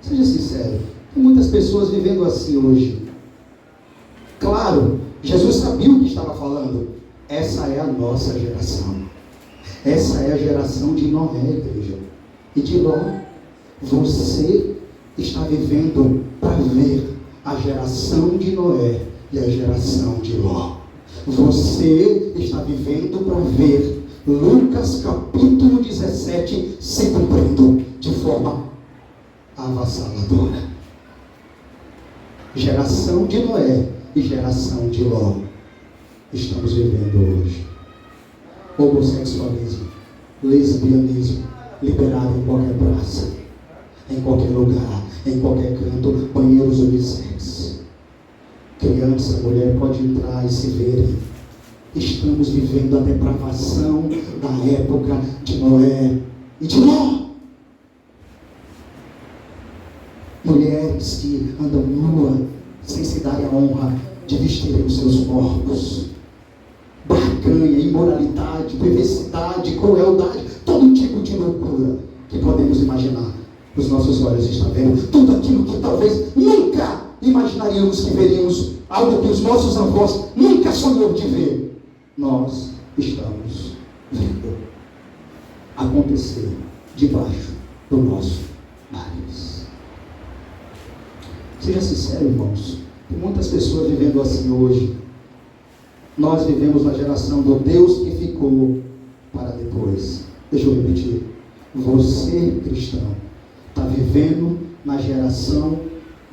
S1: Seja sincero, tem muitas pessoas vivendo assim hoje. Claro, Jesus sabia o que estava falando. Essa é a nossa geração. Essa é a geração de Noé, igreja. E de Ló. Você está vivendo para ver a geração de Noé e a geração de Ló. Você está vivendo para ver Lucas capítulo 17 se cumprindo de forma avassaladora. Geração de Noé e geração de Ló estamos vivendo hoje. Homossexualismo, lesbianismo liberado em qualquer praça, em qualquer lugar, em qualquer canto, banheiros unissex. Criança, mulher pode entrar e se verem. Estamos vivendo a depravação da época de Noé e de Ló. Mulheres que andam nua, sem se darem a honra de vestirem os seus corpos. Barganha, imoralidade, perversidade, crueldade, todo tipo de loucura que podemos imaginar. Os nossos olhos estão vendo tudo aquilo que talvez nunca imaginaríamos que veríamos, algo que os nossos avós nunca sonhou de ver. Nós estamos vendo acontecer debaixo do nosso nariz. Seja sincero, irmãos, tem muitas pessoas vivendo assim hoje. Nós vivemos na geração do Deus que ficou para depois. Deixa eu repetir. Você, cristão, está vivendo na geração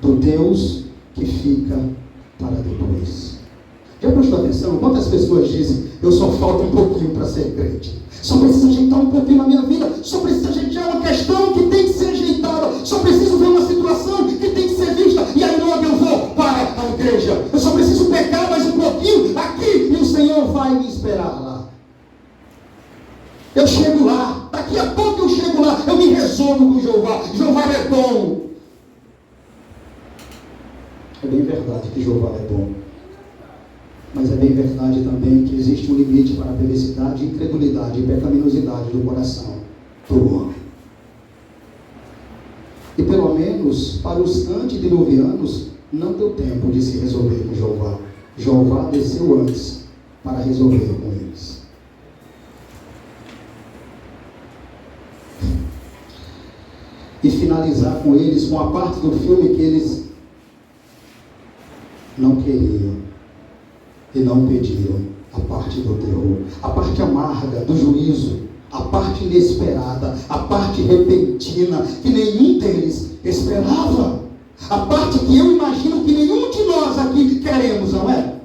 S1: do Deus que fica para depois. Já prestou atenção? Quantas pessoas dizem, eu só falta um pouquinho para ser crente. Só preciso ajeitar um pouquinho na minha vida. Só preciso ajeitar uma questão que tem que ser ajeitada. Só preciso ver uma situação que tem que ser vista. E aí logo eu vou para a igreja. Eu só preciso pecar mais um pouquinho aqui. E o Senhor vai me esperar lá. Eu chego lá. Daqui a pouco eu chego lá. Eu me resolvo com Jeová. Jeová é bom. É bem verdade que Jeová é bom. Mas é bem verdade também que existe um limite para a perversidade, incredulidade e pecaminosidade do coração do homem. E pelo menos para os antediluvianos não deu tempo de se resolver com Jeová. Jeová desceu antes para resolver com eles. E finalizar com eles com a parte do filme que eles não queriam e não pediram, a parte do terror, a parte amarga do juízo, a parte inesperada, a parte repentina que nenhum deles esperava, a parte que eu imagino que nenhum de nós aqui queremos, não é?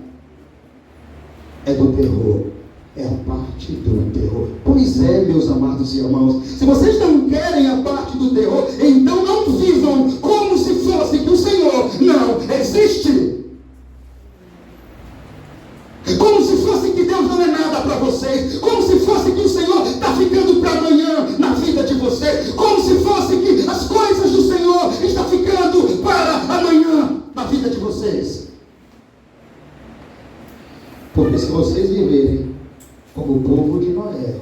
S1: É do terror, é a parte do terror. Pois é, meus amados irmãos, se vocês não querem a parte do terror, então não vivam como se fosse que o Senhor não existe. Como se fosse que Deus não é nada para vocês. Como se fosse que o Senhor está ficando para amanhã na vida de vocês. Como se fosse que as coisas do Senhor estão ficando para amanhã na vida de vocês. Porque se vocês viverem como o povo de Noé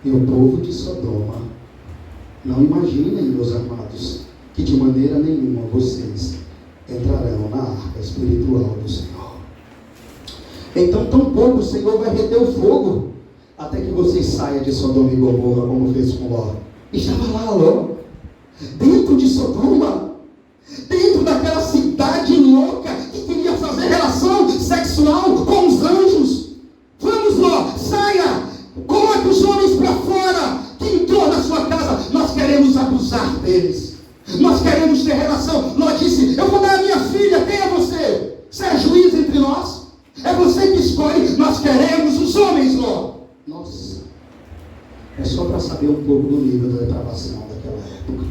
S1: e o povo de Sodoma, não imaginem, meus amados, que de maneira nenhuma vocês entrarão na arca espiritual do Senhor. Então, tampouco o Senhor vai reter o fogo, até que vocês saiam de Sodoma e Gomorra, como fez com Ló. Estava lá Ló, dentro de Sodoma, dentro daquela cidade louca, que queria fazer relação sexual com os anjos. Vamos Ló, saia, coloque os homens para fora. Quem entrou na sua casa, nós queremos abusar deles, nós queremos ter relação. Ló disse, eu vou dar a minha filha, quem é você? Você é juiz entre nós? É você que escolhe, nós queremos os homens, Ló. Nossa, é só para saber um pouco do nível da depravação daquela época.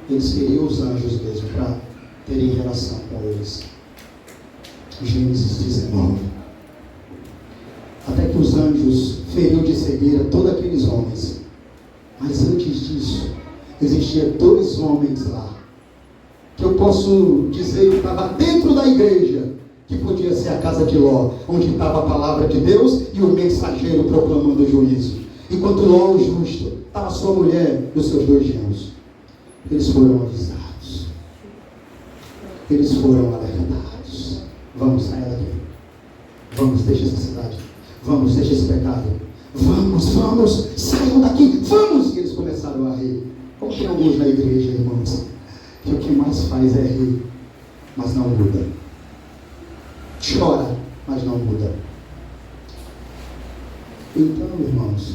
S1: Eles queriam os anjos mesmo para terem relação com eles. Gênesis 19. Até que os anjos feriam de cegueira todos aqueles homens. Mas antes disso, existiam 2 homens lá, que eu posso dizer que estava dentro da igreja, que podia ser a casa de Ló, onde estava a palavra de Deus e o mensageiro proclamando o juízo. Enquanto Ló, o justo, estava sua mulher e os seus 2 genros. Eles foram avisados. Eles foram alertados. Vamos, saia daqui. Vamos, deixa essa cidade. Vamos, deixa esse pecado. Vamos, saiam daqui. Vamos! E eles começaram a rir. Como tem alguns na igreja, irmãos, que o que mais faz é rir, mas não muda. Chora, mas não muda. Então, irmãos,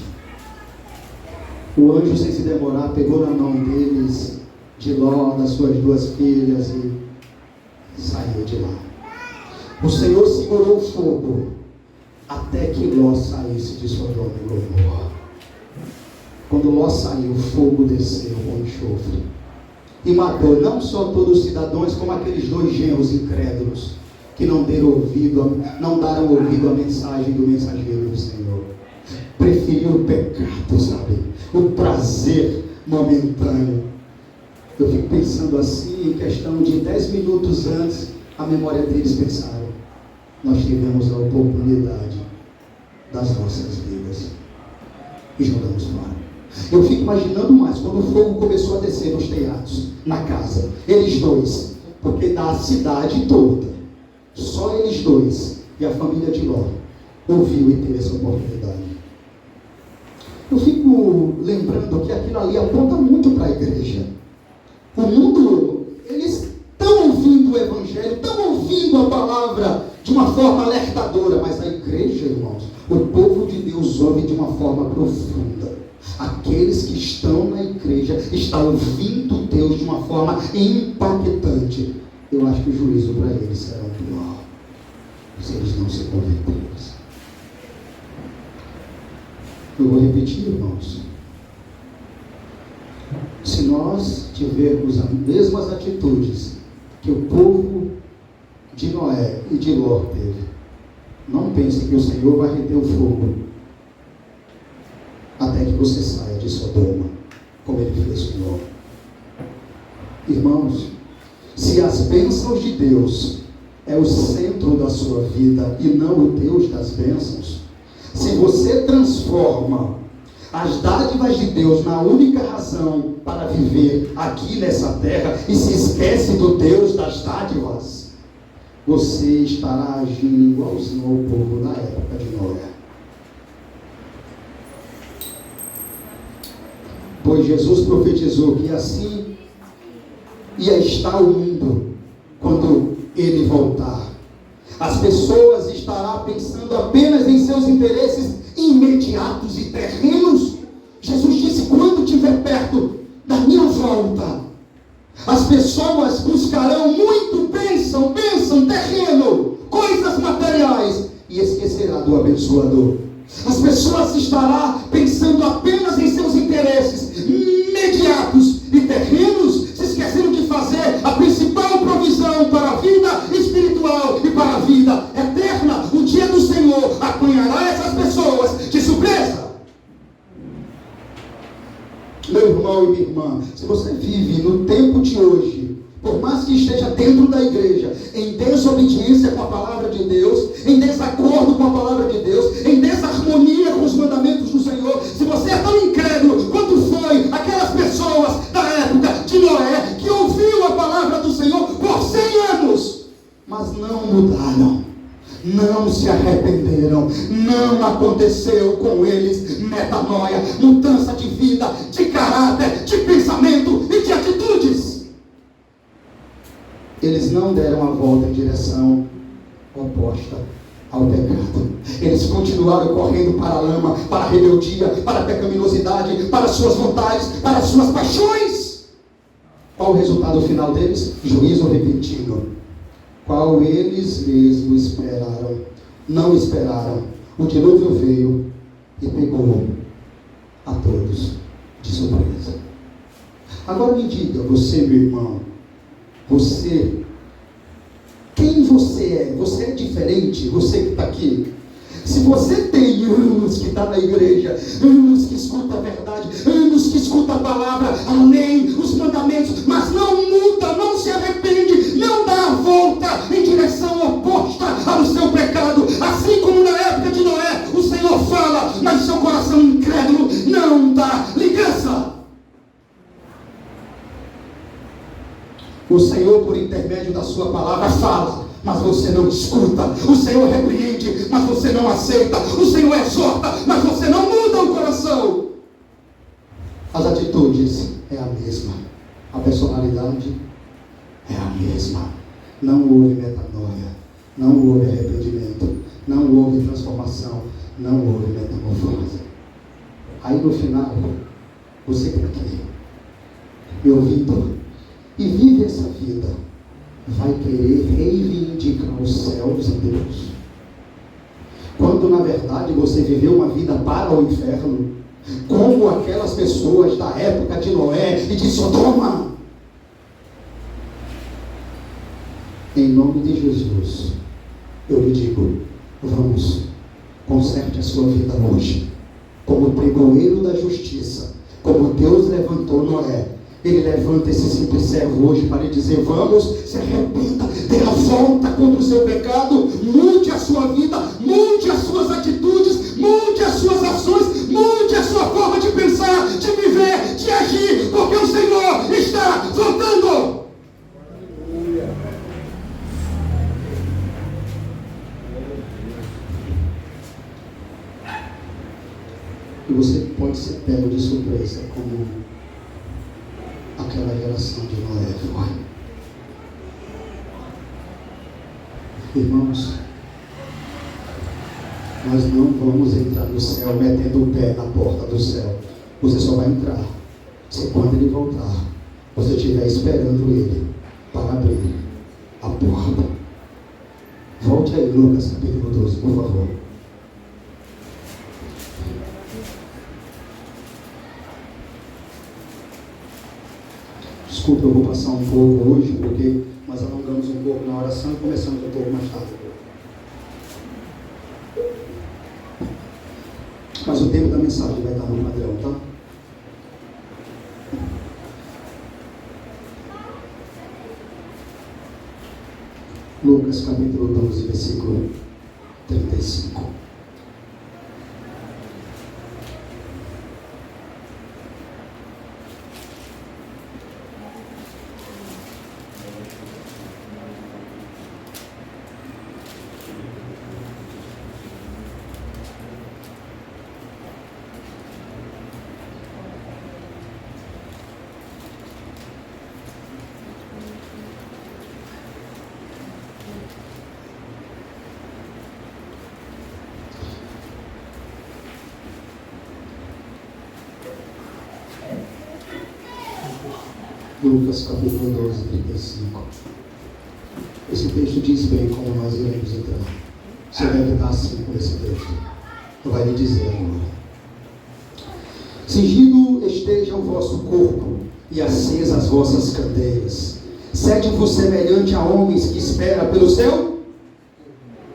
S1: o anjo, sem se demorar, pegou na mão deles, de Ló, das suas 2 filhas, e saiu de lá. O Senhor segurou o fogo até que Ló saísse de Sodoma e Gomorra. Quando Ló saiu, o fogo desceu com enxofre e matou não só todos os cidadãos, como aqueles 2 genros incrédulos que não daram ouvido à mensagem do mensageiro do Senhor. Preferiu o pecado, sabe? O prazer momentâneo. Eu fico pensando assim, em questão de 10 minutos antes, a memória deles pensaram, nós tivemos a oportunidade das nossas vidas e jogamos fora. Eu fico imaginando mais, quando o fogo começou a descer nos telhados, na casa, eles 2, porque da cidade toda, só eles 2 e a família de Ló ouviu e teve essa oportunidade. Eu fico lembrando que aquilo ali aponta muito para a igreja. O mundo, eles estão ouvindo o evangelho, estão ouvindo a palavra de uma forma alertadora, mas a igreja, irmãos, o povo de Deus ouve de uma forma profunda. Aqueles que estão na igreja estão ouvindo Deus de uma forma impactante. Eu acho que o juízo para eles será pior, se eles não se converterem. Eu vou repetir, irmãos. Se nós tivermos as mesmas atitudes que o povo de Noé e de Ló teve, não pense que o Senhor vai reter o fogo até que você saia de Sodoma, como ele fez com Ló. Irmãos, se as bênçãos de Deus é o centro da sua vida e não o Deus das bênçãos, se você transforma as dádivas de Deus na única razão para viver aqui nessa terra e se esquece do Deus das dádivas, você estará agindo igualzinho ao povo da época de Noé. Pois Jesus profetizou que assim ia estar o mundo quando ele voltar. As pessoas estarão pensando apenas em seus interesses imediatos e terrenos. Jesus disse, quando estiver perto da minha volta, as pessoas buscarão muito bênção, terreno, coisas materiais, e esquecerá do abençoador. As pessoas estarão pensando apenas em seus interesses imediatos e terrenos, se esquecendo de fazer a principal provisão para a vida espiritual e para a vida eterna. O dia do Senhor apanhará essas pessoas de surpresa. Meu irmão e minha irmã, se você vive no tempo de hoje, por mais que esteja dentro da igreja, em desobediência com a palavra de Deus, em desacordo com a palavra de Deus, em desarmonia com os mandamentos do Senhor, se você é tão incrédulo quanto foi aquelas pessoas da época de Noé, que ouviram mudaram, não se arrependeram, não aconteceu com eles metanoia, mudança de vida, de caráter, de pensamento e de atitudes. Eles não deram a volta em direção oposta ao pecado. Eles continuaram correndo para a lama, para a rebeldia, para a pecaminosidade, para as suas vontades, para as suas paixões. Qual o resultado final deles? Juízo repentino, qual eles mesmos esperaram. Não esperaram. O dilúvio veio e pegou a todos de surpresa. Agora me diga, você, meu irmão, você, quem você é? Você é diferente, você que está aqui. Se você tem anos que está na igreja, anos que escuta a verdade, anos que escuta a palavra, a lei, os mandamentos, mas não muda, não se arrepende, não dá a volta em direção oposta ao seu pecado, assim como na época de Noé, o Senhor fala, mas seu coração incrédulo não dá ligança. O Senhor, por intermédio da sua palavra, fala, mas você não escuta. O Senhor repreende, mas você não aceita. O Senhor exorta, mas você não muda o coração. As atitudes é a mesma, a personalidade é a mesma. Não houve metanoia, não houve arrependimento, não houve transformação, não houve metamorfose. Aí no final, você que está aqui, me ouvindo, e vive essa vida, vai querer reivindicar os céus e Deus, quando na verdade você viveu uma vida para o inferno, como aquelas pessoas da época de Noé e de Sodoma. Em nome de Jesus, eu lhe digo, vamos, conserte a sua vida hoje, como pregoeiro da justiça, como Deus levantou Noé. Ele levanta esse simples servo hoje para lhe dizer, vamos, se arrependa, dê a volta contra o seu pecado, mude a sua vida, mude as suas atitudes, mude as suas ações, mude a sua forma de pensar, de viver, de agir, porque o Senhor está voltando. E você pode ser pego de surpresa, como aquela geração de Noé foi. Irmãos, nós não vamos entrar no céu metendo o pé na porta do céu. Você só vai entrar se quando ele voltar, você estiver esperando ele para abrir a porta. Volte aí, Lucas capítulo 12, por favor. Desculpa, eu vou passar um pouco hoje, porque nós alongamos um pouco na oração e começamos um pouco mais tarde. Mas o tempo da mensagem vai estar no padrão, tá? Lucas capítulo 12, versículo 35. Lucas capítulo 12, 35. Esse texto diz bem como nós iremos entrar. Você deve estar assim com esse texto. Vai lhe dizer agora. Cingido esteja o vosso corpo e acesa as vossas candeias. Sede-vos semelhante a homens que espera pelo seu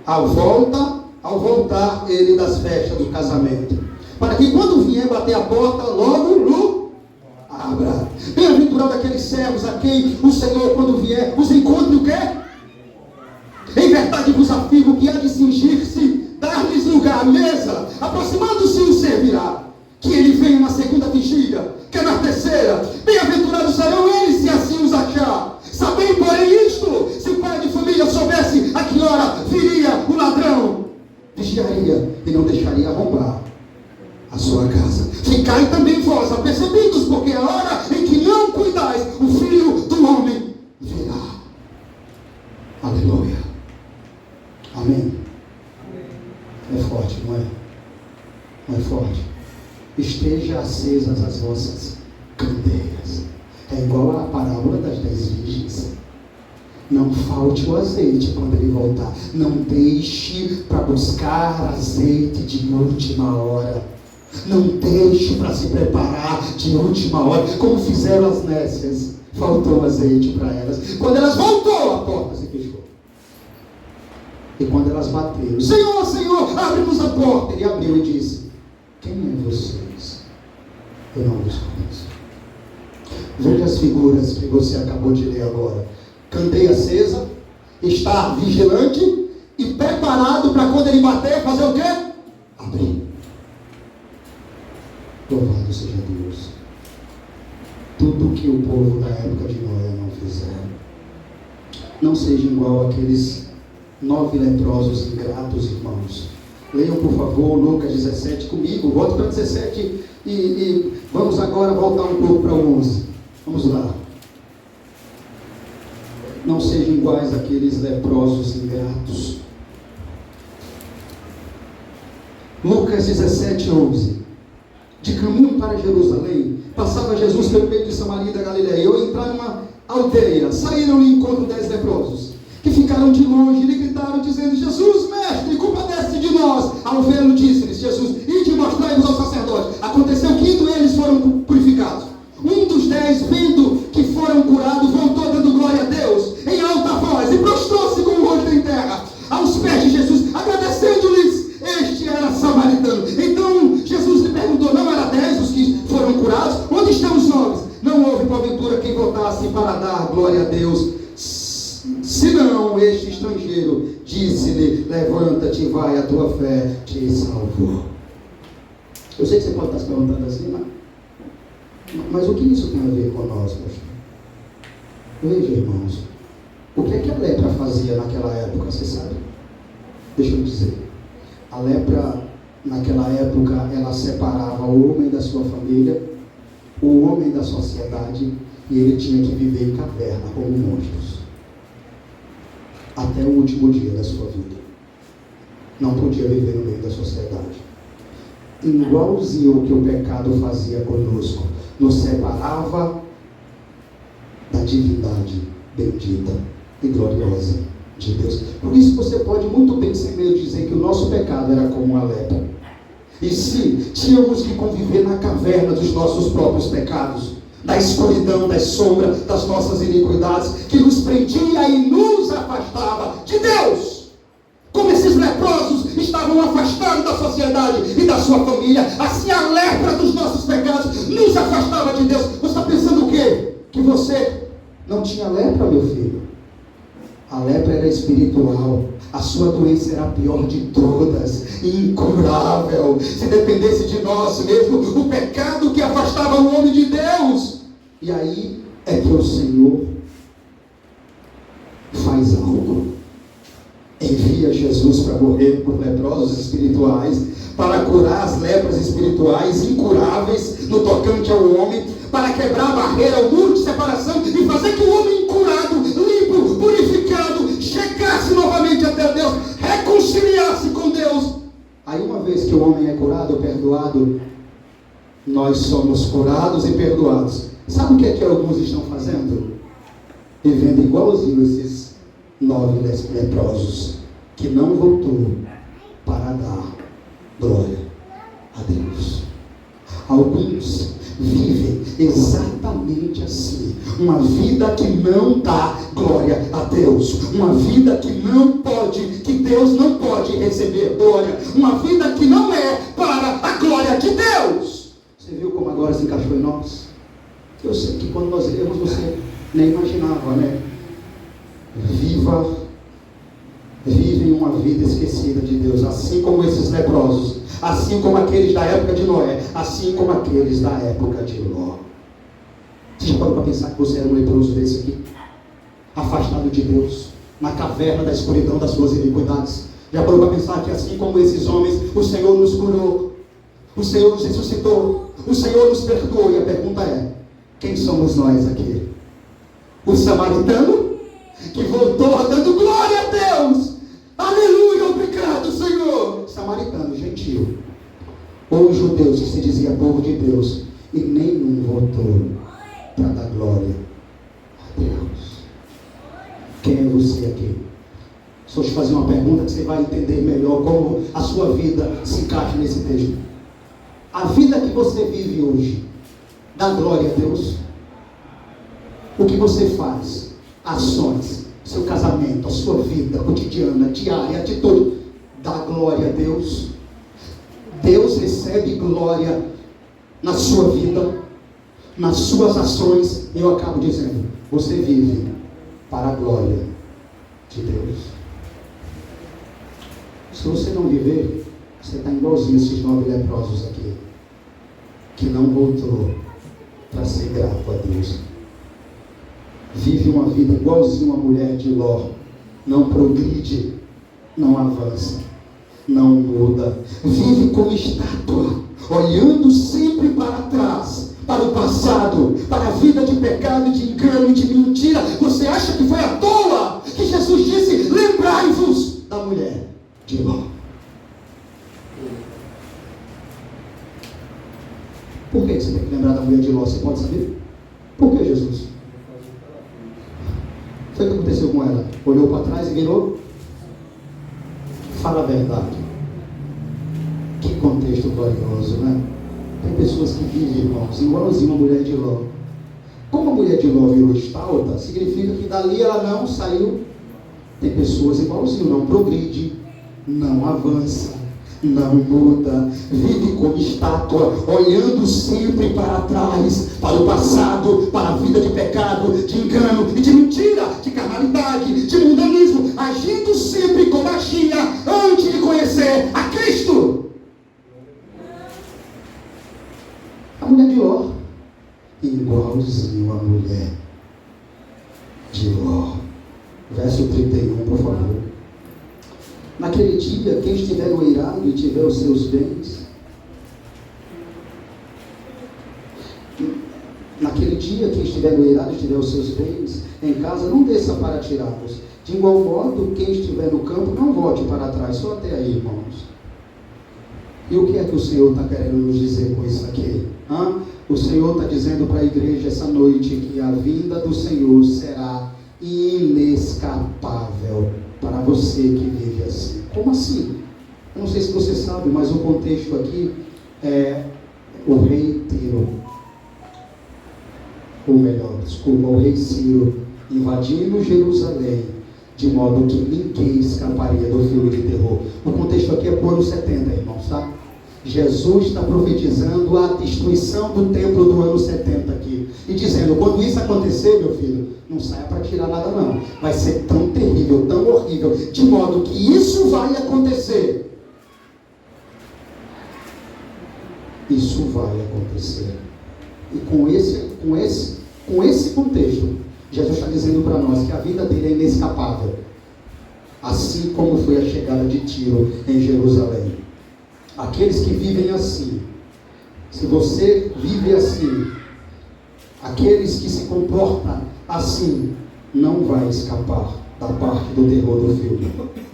S1: ao voltar ele das festas do casamento, para que quando vier bater a porta, logo abra. Bem-aventurado aqueles servos a quem o Senhor, quando vier, os encontre o quê? Em verdade vos afirmo que há de cingir-se, dar-lhes lugar à mesa, aproximando-se o servirá. Que ele venha na segunda vigília, que é na terceira. Bem-aventurados serão eles, se assim os achar. Sabem, porém, isto: se o pai de família soubesse a que hora Aleluia. Amém? É forte, não é? Não é forte? Esteja acesas as vossas candeias. É igual à parábola das 10 virgens. Não falte o azeite quando ele voltar. Não deixe para buscar azeite de última hora. Não deixe para se preparar de última hora, como fizeram as nécias. Faltou azeite para elas. Quando elas voltou, a porta se fechou. E quando elas bateram, Senhor, Senhor, abre-nos a porta. Ele abriu e disse: quem é vocês? Eu não os conheço. Veja as figuras que você acabou de ler agora. Candeia acesa, estar vigilante e preparado para quando ele bater, fazer o quê? Abrir. Louvado seja Deus. Tudo que o povo da época de Noé não fizeram. Não seja igual àqueles 9 leprosos ingratos, irmãos. Leiam, por favor, Lucas 17 comigo. Volta para 17 e vamos agora voltar um pouco para o 11. Vamos lá. Não sejam iguais àqueles leprosos ingratos. Lucas 17, 11. De caminho para Jerusalém, passava Jesus pelo meio de Samaria e da Galileia. E ao entrar numa aldeia, saíram-lhe encontro 10 leprosos, que ficaram de longe e lhe gritaram, dizendo: Jesus, mestre, compadece de nós. Ao vê-lo, disse-lhes Jesus: ide e mostrai-vos ao sacerdote. Aconteceu que indo eles foram purificados. Um dos 10, vendo que foram curados, voltou dando glória a Deus em alta voz e prostrou-se com o rosto em terra aos pés de Jesus, agradecendo-lhes. Este era samaritano. Então Jesus lhe perguntou: não era 10 os que foram curados? Onde estão os 9? Não houve porventura quem voltasse para dar glória a Deus, senão este estrangeiro. Disse-lhe: levanta-te, vai, a tua fé te salvou. Eu sei que você pode estar se perguntando assim, mas o que isso tem a ver com nós, pastor? Veja, irmãos, o que é que a lepra fazia naquela época, você sabe? Deixa eu dizer. A lepra, naquela época, ela separava o homem da sua família, o homem da sociedade, e ele tinha que viver em caverna como monstros até o último dia da sua vida. Não podia viver no meio da sociedade. Igualzinho o que o pecado fazia conosco, nos separava da divindade bendita e gloriosa de Deus. Por isso você pode muito bem sem medo dizer que o nosso pecado era como a lepra. E se tínhamos que conviver na caverna dos nossos próprios pecados, da escuridão, das sombras, das nossas iniquidades, que nos prendia e nos afastava de Deus. Como esses leprosos estavam afastados da sociedade e da sua família, assim a lepra dos nossos pecados nos afastava de Deus. Você está pensando o quê? Que você não tinha lepra, meu filho? A lepra era espiritual. A sua doença era a pior de todas, incurável. Se dependesse de nós mesmo, o pecado que afastava o homem de Deus. E aí é que o Senhor faz algo. Envia Jesus para morrer por leprosos espirituais, para curar as lepras espirituais incuráveis no tocante ao homem, para quebrar a barreira, o muro de separação e fazer que o homem incurado, limpo, purificado, chegasse novamente até Deus, reconciliasse com Deus. Aí uma vez que o homem é curado, perdoado, nós somos curados e perdoados. Sabe o que é que alguns estão fazendo? Vivendo igualzinho esses 9 leprosos, que não voltou para dar glória a Deus. Alguns vivem exatamente assim, uma vida que não dá glória a Deus, uma vida que não pode, que Deus não pode receber glória, uma vida que não é para a glória de Deus. Você viu como agora se encaixou em nós? Eu sei que quando nós lemos você nem imaginava, né? Vivem uma vida esquecida de Deus, assim como esses leprosos, assim como aqueles da época de Noé, assim como aqueles da época de Ló. Você já parou para pensar que você era um leproso desse aqui? Afastado de Deus, na caverna da escuridão das suas iniquidades. Já parou para pensar que assim como esses homens, o Senhor nos curou, o Senhor nos ressuscitou, o Senhor nos perdoou? E a pergunta é: quem somos nós aqui? O samaritano que voltou dando glória ou os judeus, que se dizia povo de Deus, e nenhum voltou para dar glória a Deus. Quem é você aqui? Se eu te fazer uma pergunta que você vai entender melhor como a sua vida se encaixa nesse texto. A vida que você vive hoje, dá glória a Deus? O que você faz, ações, seu casamento, a sua vida cotidiana, diária, atitude, dá glória a Deus? Deus recebe glória na sua vida, nas suas ações. Eu acabo dizendo, você vive para a glória de Deus. Se você não viver, você está igualzinho esses 9 leprosos aqui, que não voltou para ser grato a Deus. Vive uma vida igualzinho a mulher de Ló, não progride, não avança, não muda, vive como estátua, olhando sempre para trás, para o passado, para a vida de pecado, de engano e de mentira. Você acha que foi à toa que Jesus disse, lembrai-vos da mulher de Ló? Por que você tem que lembrar da mulher de Ló? Você pode saber? Por que, Jesus? Foi o que aconteceu com ela? Olhou para trás e virou? Fala a verdade. Que contexto glorioso, né? Tem pessoas que vivem, irmãos, igualzinho a mulher de Ló. Como a mulher de Ló virou estalta, significa que dali ela não saiu. Tem pessoas igualzinho, não progride, não avança, não muda, vive como estátua, olhando sempre para trás, para o passado, para a vida de pecado, de engano e de mentira, de carnalidade, de mundanismo, agindo sempre como agia antes de conhecer a Cristo. A mulher de Ló, igualzinho a mulher de Ló. Verso 31, por favor. Naquele dia, quem estiver no eirado e tiver os seus bens, naquele dia, quem estiver no eirado e tiver os seus bens em casa, não desça para tirá-los. De igual modo, quem estiver no campo, não volte para trás, só até aí, irmãos. E o que é que o Senhor está querendo nos dizer com isso aqui? O Senhor está dizendo para a igreja essa noite que a vinda do Senhor será inescapável para você que vive assim. Como assim? Eu não sei se você sabe, mas o contexto aqui é o rei Tiro, ou melhor, desculpa, o rei Ciro invadindo Jerusalém, de modo que ninguém escaparia do filme de terror. O contexto aqui é para o ano 70, irmãos, tá? Jesus está profetizando a destruição do templo do ano 70 aqui, e dizendo, quando isso acontecer, meu filho, não saia para tirar nada não, vai ser tão terrível, tão horrível, de modo que isso vai acontecer. Isso vai acontecer. E com esse contexto, Jesus está dizendo para nós que a vida dele é inescapável, assim como foi a chegada de Tiro em Jerusalém. Aqueles que vivem assim, se você vive assim, aqueles que se comportam assim, não vai escapar da parte do terror do filme.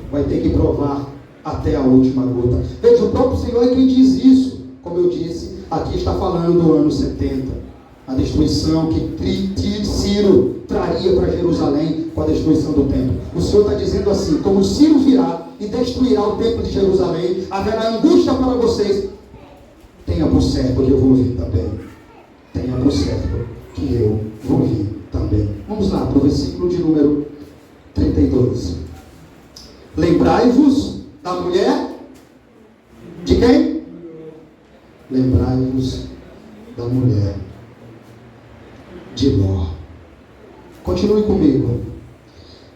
S1: Vai ter que provar até a última gota. Veja, o próprio Senhor é quem diz isso. Como eu disse, aqui está falando do ano 70. A destruição que Ciro traria para Jerusalém com a destruição do templo. O Senhor está dizendo assim, como Ciro virá e destruirá o templo de Jerusalém, haverá angústia para vocês. Tenha por certo que eu vou vir também. Tenha por certo que eu vou vir também. Vamos lá para o versículo de número 32. Lembrai-vos da mulher de quem? Lembrai-vos da mulher de Ló. Continue comigo.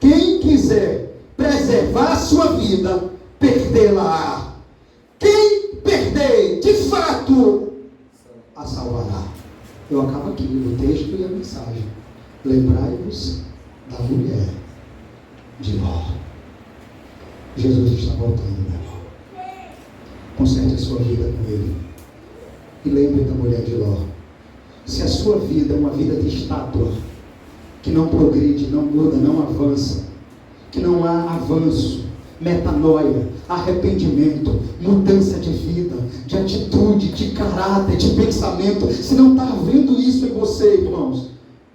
S1: Quem quiser preservar sua vida, perdê-la. Quem perder, de fato, a salvará. Eu acabo aqui no texto e a mensagem. Lembrai-vos da mulher de Ló. Jesus está voltando, meu irmão. Conserte a sua vida com Ele. E lembre da mulher de Ló. Se a sua vida é uma vida de estátua, que não progride, não muda, não avança, que não há avanço, metanoia, arrependimento, mudança de vida, de atitude, de caráter, de pensamento. Se não está havendo isso em você, irmãos,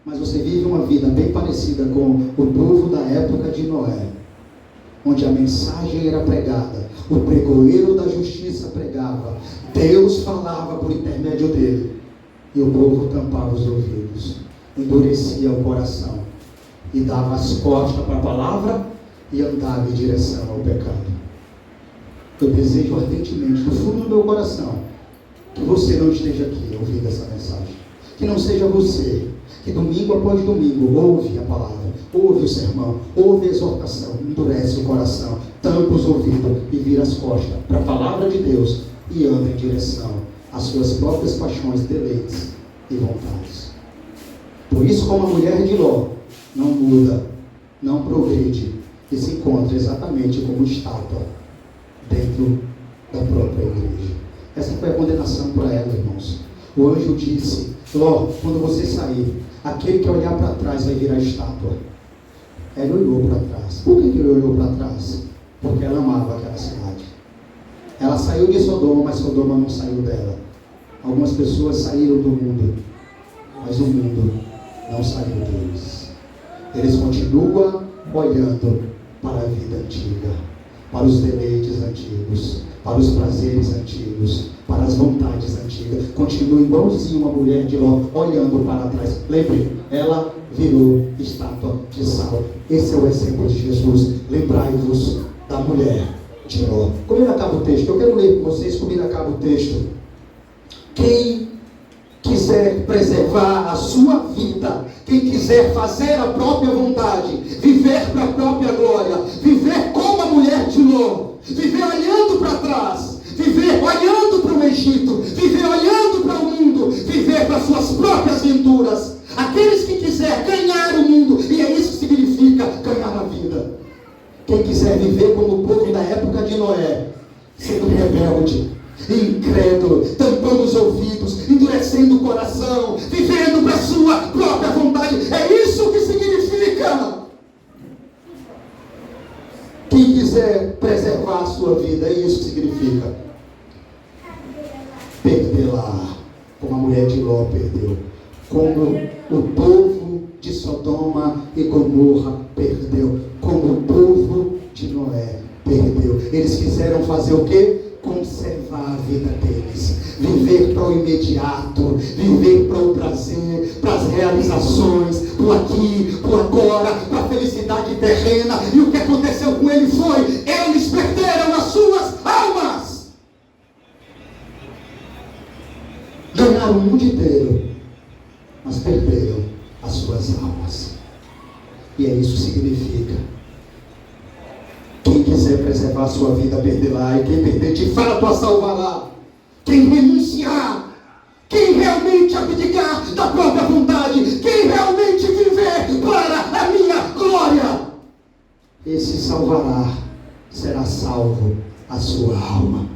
S1: mas você vive uma vida bem parecida com o povo da época de Noé, onde a mensagem era pregada, o pregoeiro da justiça pregava, Deus falava por intermédio dele, e o povo tampava os ouvidos, endurecia o coração, e dava as costas para a palavra, e andava em direção ao pecado. Eu desejo ardentemente, do fundo do meu coração, que você não esteja aqui ouvindo essa mensagem, que não seja você, que domingo após domingo ouve a palavra, ouve o sermão, ouve a exortação, endurece o coração, tampa os ouvidos e vira as costas para a palavra de Deus e anda em direção às suas próprias paixões, deleites e vontades. Por isso, como a mulher de Ló não muda, não progride e se encontra exatamente como estátua dentro da própria igreja. Essa foi a condenação para ela, irmãos. O anjo disse: Ló, quando você sair, aquele que olhar para trás vai virar estátua. Ela olhou para trás. Por que ele olhou para trás? Porque ela amava aquela cidade. Ela saiu de Sodoma, mas Sodoma não saiu dela. Algumas pessoas saíram do mundo, mas o mundo não saiu deles. Eles continuam olhando para a vida antiga, para os deleites antigos, para os prazeres antigos, para as vontades antigas. Continua igualzinho uma mulher de Ló, olhando para trás. Lembre, ela virou estátua de sal. Esse é o exemplo de Jesus. Lembrai-vos da mulher de Ló. Como acaba o texto? Eu quero ler com vocês como acaba o texto. Quem quiser preservar a sua vida, quem quiser fazer a própria vontade, viver para a própria glória, viver como a mulher de Ló, viver olhando para trás, viver olhando para o Egito, viver olhando para o mundo, viver para suas próprias venturas. Aqueles que quiser ganhar o mundo, e é isso que significa ganhar a vida. Quem quiser viver como o povo da época de Noé, sendo rebelde, incrédulo, tampando os ouvidos, endurecendo o coração, vivendo para a sua própria vontade, é isso que significa. Quem quiser preservar a sua vida, é isso que significa. Perdê-la, como a mulher de Ló perdeu, como o povo de Sodoma e Gomorra perdeu, como o povo de Noé perdeu. Eles quiseram fazer o quê? Conservar a vida deles, viver para o imediato, viver para o prazer, para as realizações, para o aqui, para o agora, para a felicidade terrena. E o que aconteceu com ele foi: eles perderam as suas almas. Ganharam o mundo inteiro, mas perderam as suas almas. E é isso que significa: quem quiser preservar a sua vida, perderá, e quem perder, de fato a salvará. Quem renunciar, quem realmente abdicar da própria vontade, quem realmente viver para a minha glória, esse salvará, será salvo a sua alma.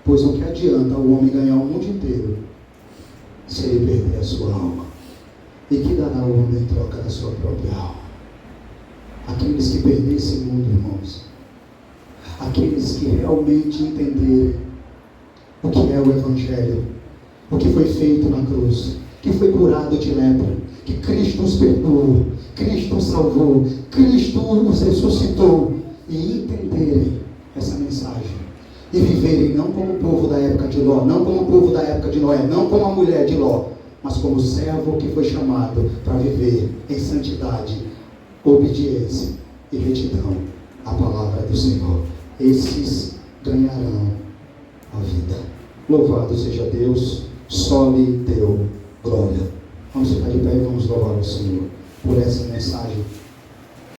S1: Pois o que adianta o homem ganhar o mundo inteiro se ele perder a sua alma? E que dará o homem em troca da sua própria alma? Aqueles que perderem esse mundo, irmãos, aqueles que realmente entenderem o que é o Evangelho, o que foi feito na cruz, que foi curado de lepra, que Cristo os perdoou, Cristo os salvou, Cristo os ressuscitou, e entenderem essa mensagem e viverem não como o povo da época de Ló, não como o povo da época de Noé, não como a mulher de Ló, mas como servo que foi chamado para viver em santidade, obediência e retidão à palavra do Senhor. Esses ganharão a vida. Louvado seja Deus, só lhe deu glória. Vamos ficar de pé e vamos louvar o Senhor por essa mensagem